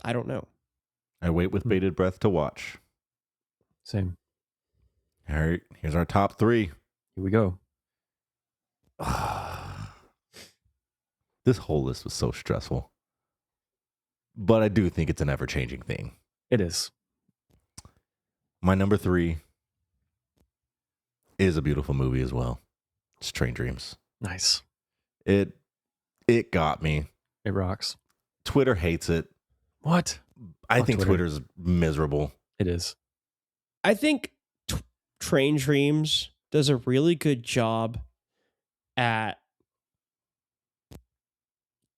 I don't know. I wait with bated breath to watch. Same. All right, here's our top 3. Here we go. This whole list was so stressful. But I do think it's an ever-changing thing. It is. My number 3 is a beautiful movie as well. It's Train Dreams. Nice. It got me. It rocks. Twitter hates it. What? I Fuck think Twitter. Twitter's miserable. It is. I think Train Dreams does a really good job at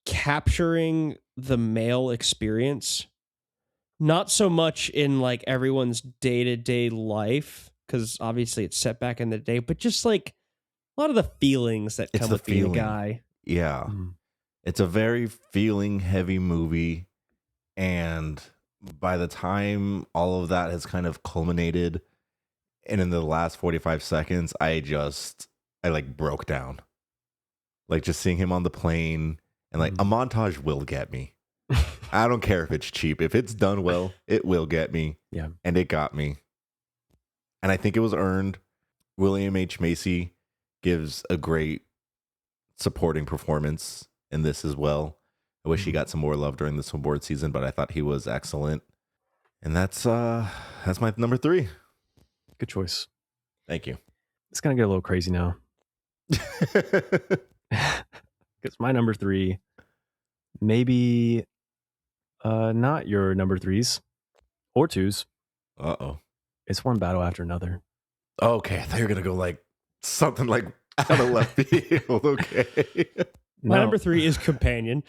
capturing the male experience. Not so much in like everyone's day-to-day life, because obviously it's set back in the day, but just like a lot of the feelings that It's come the with being a feeling. guy. Yeah. Mm. It's a very feeling heavy movie. And by the time all of that has kind of culminated, and in the last 45 seconds, I like broke down. Like just seeing him on the plane, and like a montage will get me. I don't care if it's cheap. If it's done well, it will get me. Yeah. And it got me. And I think it was earned. William H. Macy gives a great supporting performance in this as well. I wish he got some more love during this award season, but I thought he was excellent. And that's my number 3. Good choice. Thank you. It's gonna get a little crazy now. Because my number 3, maybe not your number 3s or 2s. Uh-oh. It's One Battle After Another. Okay, I thought you were gonna go like something like out of left field. Okay. My No. number 3 is Companion.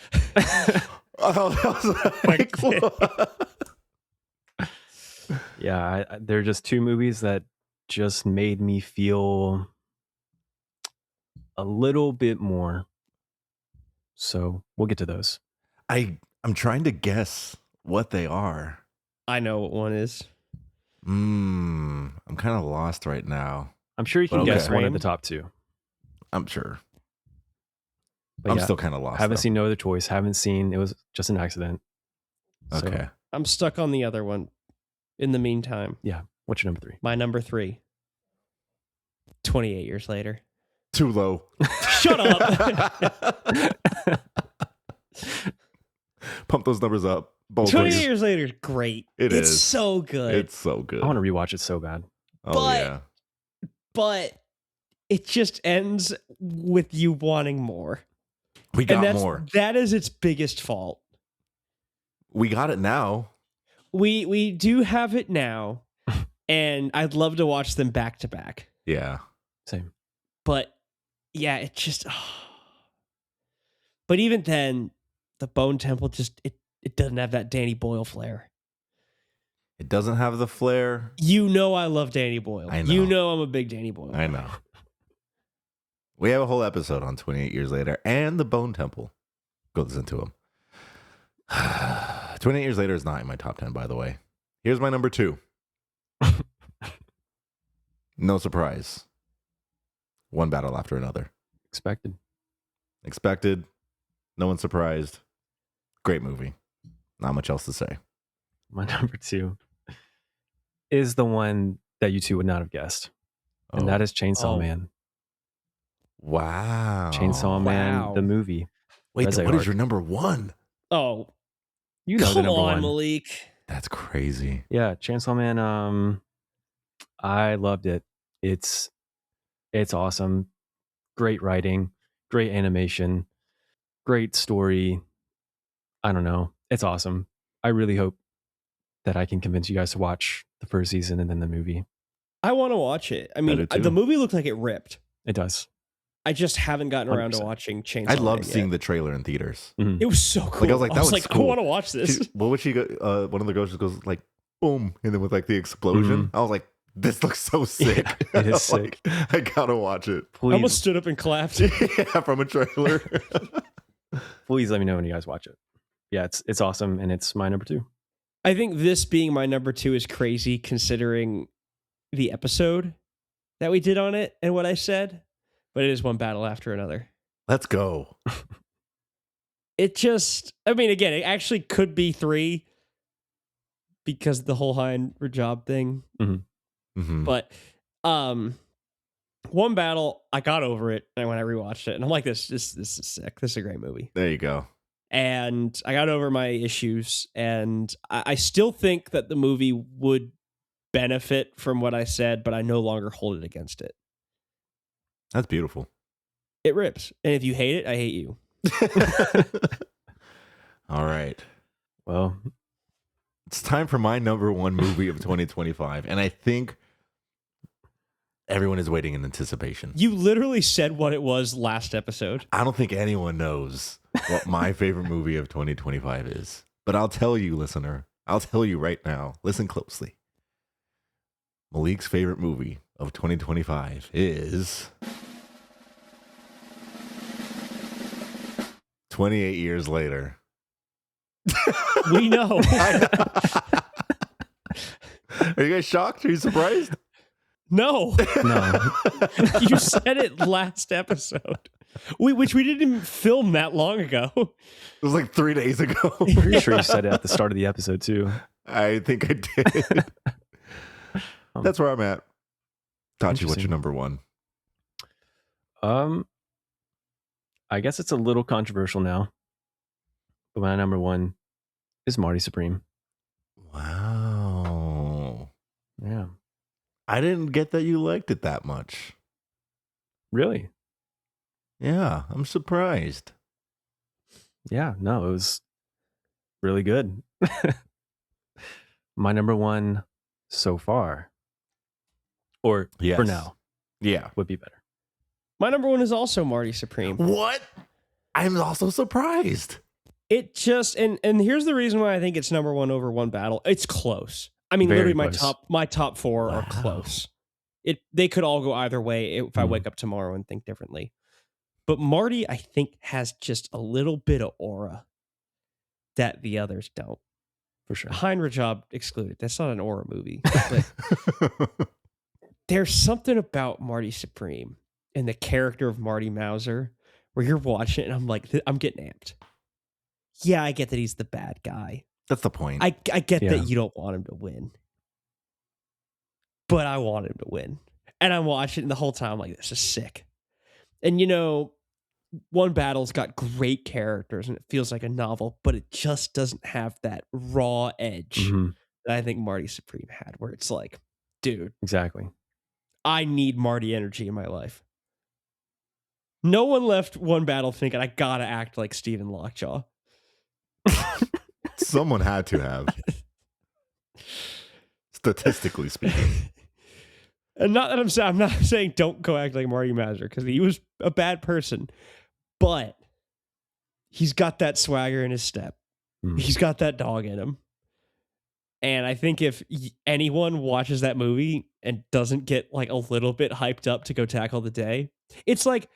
Oh, that was like, Yeah, they're just 2 movies that just made me feel a little bit more. So we'll get to those. I'm trying to guess what they are. I know what one is. I'm kind of lost right now. I'm sure you can Okay. guess one of Frame? the top 2. I'm sure. But I'm yeah, still kind of lost. haven't though. seen No Other Choice. Haven't seen. It was just an accident. So, Okay. I'm stuck on the other one. In the meantime, yeah. What's your number 3? my number 3. 28 years later. Too low. Shut up. Pump those numbers up. Both 28 please. years later is great. It it's is. so good. It's so good. I want to rewatch it so bad. Oh but- yeah. but it just ends with you wanting more. We And got more. that is its biggest fault. We got it now. We do have it now, and I'd love to watch them back to back. Yeah. Same. But yeah, it just. But even then, the Bone Temple just it doesn't have that Danny Boyle flair. It doesn't have the flair. You know I love Danny Boyle. I know. You know I'm a big Danny Boyle. I know. We have a whole episode on 28 Years Later and the Bone Temple. Go listen to them. 28 Years Later is not in my top 10, by the way. Here's my number 2. No surprise. One Battle After Another. Expected. Expected. No one's surprised. Great movie. Not much else to say. My number 2 is the one that you 2 would not have guessed. Oh. And that is Chainsaw Oh. Man. Wow. Chainsaw Man, Wow. the movie. Wait, That's what like is hard. your number 1? Oh, You know the come number on, 1. Malik. That's crazy. Yeah, Chainsaw Man. I loved it. It's awesome. Great writing, great animation, great story. I don't know. It's awesome. I really hope that I can convince you guys to watch the first season and then the movie. I want to watch it. I do mean, too. the movie looked like it ripped. It does. I just haven't gotten around to 100%. watching Chainsaw I Man loved yet. seeing the trailer in theaters. Mhm. It was so cool. I was like, that was I cool. want to watch this. What would she go? One of the girls just goes like, boom, and then with like the explosion. I was like, this looks so sick. it is I was like, sick. I gotta watch it. I almost Please, stood up and clapped. Yeah, from a trailer. please let me know when you guys watch it. Yeah, it's awesome, and it's my number 2. I think this being my number 2 is crazy considering the episode that we did on it and what I said, but it is One Battle After Another. Let's go. It just, I mean, again, it actually could be 3 because of the whole Hein Rajab thing. Mhm. But One Battle, I got over it and when I rewatched it, and I'm like, this is sick. This is a great movie. There you go. And I got over my issues, and I still think that the movie would benefit from what I said, but I no longer hold it against it. That's beautiful. It rips. And if you hate it, I hate you. All right. Well, It's time for my number 1 movie of 2025. And I think everyone is waiting in anticipation. You literally said what it was last episode. I don't think anyone knows what my favorite movie of 2025 is. But I'll tell you, listener. I'll tell you right now. Listen closely. Malik's favorite movie of 2025 is 28 Years Later. We know. Are you guys shocked? Are you surprised? No. no. You said it last episode. Which we didn't even film that long ago. It was like 3 days ago. Pretty sure you said it at the start of the episode too. I think I did. That's where I'm at. Tachi, what's your Interesting. number 1? I guess it's a little controversial now, My number one is Marty Supreme. Wow. Yeah. I didn't get that you liked it that much. Really? Yeah, I'm surprised. Yeah. No, it was really good. My number one so far, or Yes. for now, Yeah. would be better. My number one is also Marty Supreme. What? I'm also surprised. It just and here's the reason why I think it's number one over One Battle. It's close. I mean, Very literally close. my top four are Wow. close. They could all go either way if I Mhm. wake up tomorrow and think differently. But Marty, I think, has just a little bit of aura that the others don't. For sure. Heinrich Job excluded. That's not an aura movie. But there's something about Marty Supreme and the character of Marty Mauser where you're watching it and I'm like, I'm getting amped. Yeah, I get that he's the bad guy. That's the point. I get Yeah. that you don't want him to win. But I want him to win. And I'm watching it the whole time like, this is sick. And One Battle's got great characters and it feels like a novel, but it just doesn't have that raw edge Mhm. that I think Marty Supreme had, where it's like, dude, Exactly. I need Marty energy in my life. No one left One Battle thinking I gotta act like Stephen Lockjaw. Someone had to have. Statistically speaking. And not that I'm not saying don't go act like Marty Mauser because he was a bad person, but he's got that swagger in his step. Mhm. He's got that dog in him. And I think if anyone watches that movie and doesn't get like a little bit hyped up to go tackle the day, it's like,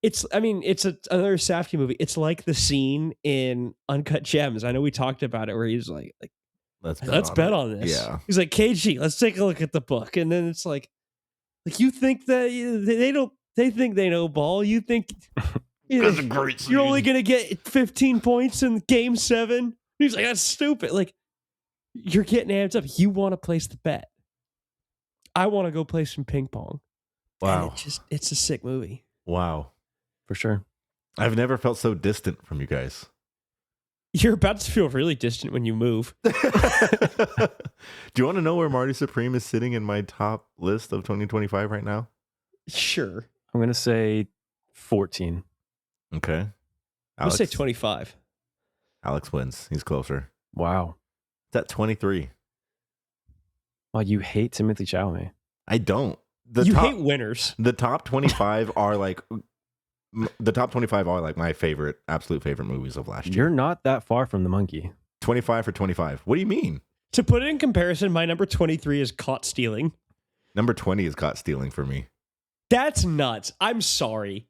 it's another Safdie movie. It's like the scene in Uncut Gems. I know we talked about it where he's like let's bet on this. Yeah. He's like, KG, let's take a look at the book. And then it's like you think that they think they know ball. You think That's a great scene. you're only going to get 15 points in game 7. He's like, that's stupid. Like, you're getting amped up. You want to place the bet. I want to go play some ping pong. Wow. And it's a sick movie. Wow. For sure. I've never felt so distant from you guys. You're about to feel really distant when you move. Do you want to know where Marty Supreme is sitting in my top list of 2025 right now? Sure. I'm going to say 14. Okay. I'm going to say 25. Alex wins. He's closer. Wow. It's at 23. Oh, you hate Timothy Chalamet. I don't. You hate winners. The top 25 are like my absolute favorite movies of last year. You're not that far from the monkey. 25 for 25. What do you mean? To put it in comparison, my number 23 is Caught Stealing. Number 20 is Caught Stealing for me. That's nuts. I'm sorry.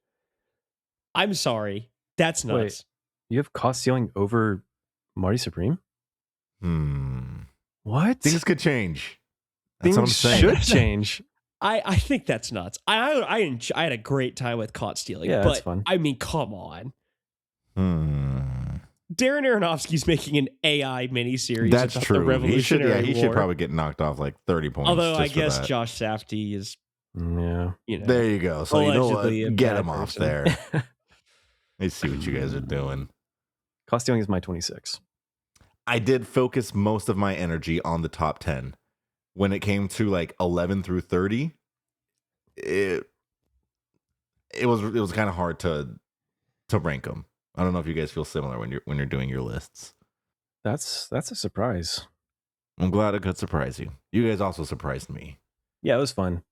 That's nuts. Wait. You have Caught Stealing over Marty Supreme? What? Things could change. That's what I'm Things saying. should change. I think that's nuts. I had a great time with Caught Stealing. Yeah, but that's fun. I mean, come on. Darren Aronofsky's making an AI miniseries. That's about true. The Revolutionary he War. should probably get knocked off like 30 points. Although I just for guess that. Josh Safdie is, Yeah. There you go. So you know allegedly a what? Get bad him off person. there. Let's see what you guys are doing. Caught Stealing is my 26. I did focus most of my energy on the top 10. When it came to like 11 through 30, it was kind of hard to rank them. I don't know if you guys feel similar when you're doing your lists. That's a surprise. I'm glad it could surprise you. You guys also surprised me. Yeah, it was fun.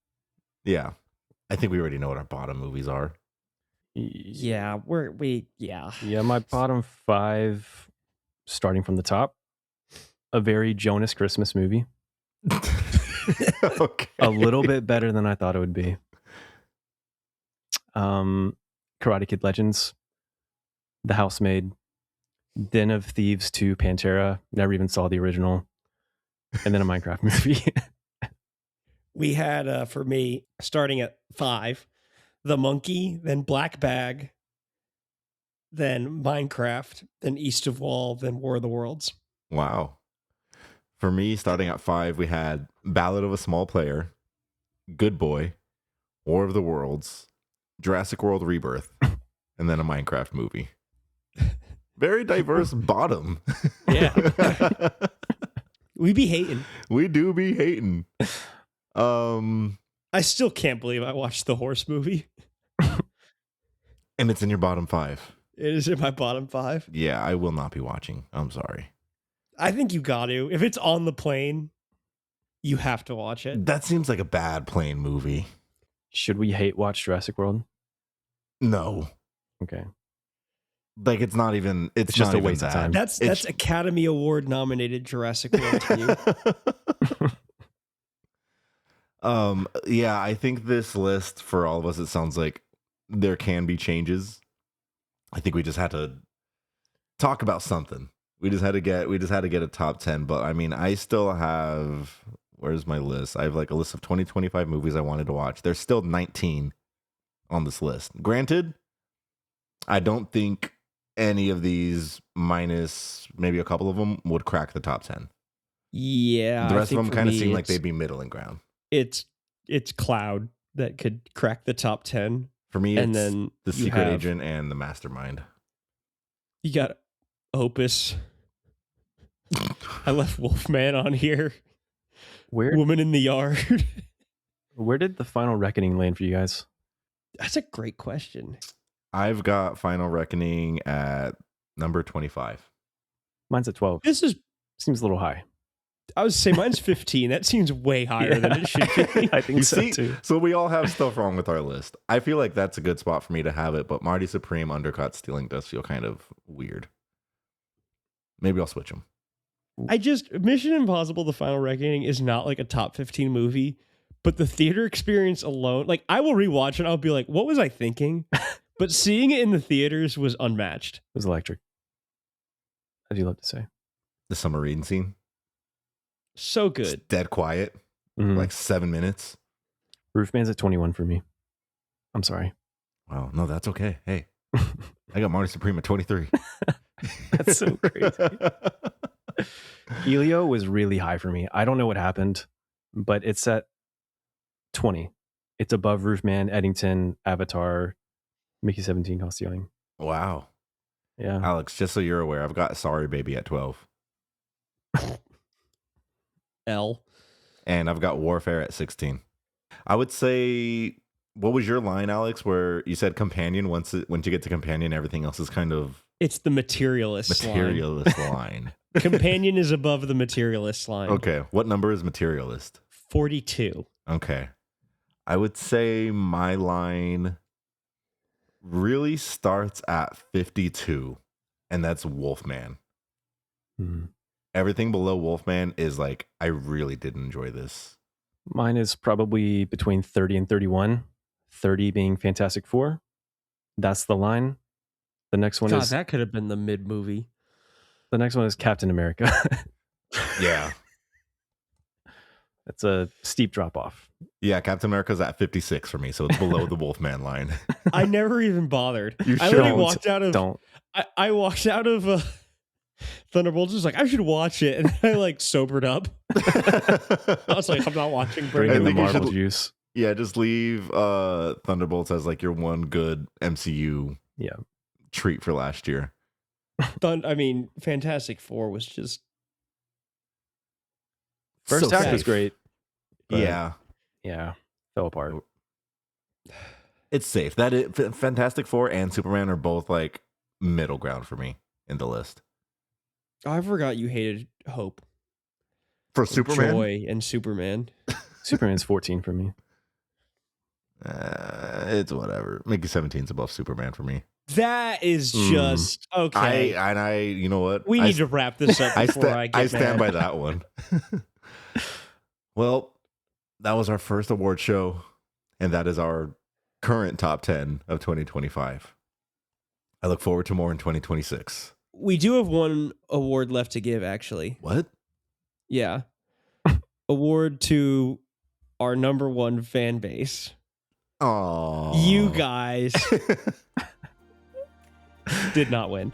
Yeah. I think we already know what our bottom movies are. yeah, Yeah, my bottom 5, starting from the top, a very Jonas Christmas movie. Okay. A little bit better than I thought it would be. Karate Kid Legends, The Housemaid, Den of Thieves 2, Pantera. Never even saw the original. And then a Minecraft movie. We had, for me, starting at 5, The Monkey, then Black Bag, then Minecraft, then East of Wall, then War of the Worlds. Wow. For me, starting at 5, we had Ballad of a Small Player, Good Boy, War of the Worlds, Jurassic World Rebirth, and then a Minecraft movie. Very diverse bottom. Yeah. We be hating. We do be hating. I still can't believe I watched the horse movie. And it's in your bottom 5. It is in my bottom 5. Yeah, I will not be watching. I'm sorry. I think you got to. If it's on the plane, you have to watch it. That seems like a bad plane movie. Should we hate watch Jurassic World? No. Okay. Like it's not even it's just not a even waste of that. time. That's Academy Award nominated Jurassic World to you. Yeah, I think this list for all of us, it sounds like there can be changes. I think we just had to talk about something. We just had to get a top 10. But I mean, I still have, where's my list? I have like a list of 2025 movies I wanted to watch. There's still 19 on this list. Granted, I don't think any of these, minus maybe a couple of them, would crack the top 10. Yeah. The rest of them kind of seem like it's- they'd be middling ground. It's Cloud that could crack the top 10. For me, And it's then the you Secret have- Agent and the Mastermind. You got Opus. I left Wolfman on here. Where Woman in the Yard. where did the Final Reckoning land for you guys? That's a great question. I've got Final Reckoning at number 25. Mine's at 12. This is, Seems a little high. I would say mine's 15. That seems way higher than it should be. I think You so see, too. so we all have stuff wrong with our list. I feel like that's a good spot for me to have it, but Marty Supreme undercut stealing does feel kind of weird. Maybe I'll switch them. Mission Impossible: The Final Reckoning is not like a top 15 movie, but the theater experience alone, like I will rewatch it and I'll be like, what was I thinking? But seeing it in the theaters was unmatched. It was electric. As you love to say. The submarine scene, So it's good. dead quiet, Mhm. like 7 minutes. Roofman's at 21 for me. I'm sorry. Wow, no, that's okay. Hey, I got Marty Supreme at 23. That's so crazy. Elio was really high for me. I don't know what happened, but it's at 20. It's above Roofman, Eddington, Avatar, Mickey 17, Cost Stealing. Wow. Yeah. Alex, just so you're aware, I've got Sorry Baby at 12. L. And I've got Warfare at 16. I would say, what was your line, Alex, where you said companion? Once you get to companion, everything else is kind of It's the materialist line. materialist line. Companion is above the materialist line. Okay. What number is materialist? 42. Okay. I would say my line really starts at 52, and that's Wolfman. Mhm. Everything below Wolfman is like, I really did enjoy this. Mine is probably between 30 and 31. 30 being Fantastic Four. That's the line. The next one God, is that could have been the mid movie. the next one is Captain America. Yeah. That's a steep drop off. Yeah, Captain America's at 56 for me, so it's below the Wolfman line. I never even bothered. You I literally shouldn't. walked out of Don't. I walked out of Thunderbolts, just like I should watch it, and I like sobered up. I was like, I'm not watching. Bring I in the think you Marvel should- juice. Yeah, just leave Thunderbolts as like your one good MCU Yeah. treat for last year. Fantastic Four was just First So act was safe. great. but Yeah, Yeah. Fell apart. it's safe. Fantastic Four and Superman are both like middle ground for me in the list. I forgot you hated Hope, For or Superman, Joy, and Superman. Superman's 14 for me. it's whatever. Mickey 17's above Superman for me. That is just okay. I you know what? We I need to wrap this up before I get stand mad. by that one. Well, that was our first award show, and that is our current top 10 of 2025. I look forward to more in 2026. We do have one award left to give, actually. What? Yeah. Award to our number one fan base. Oh, You guys did not win.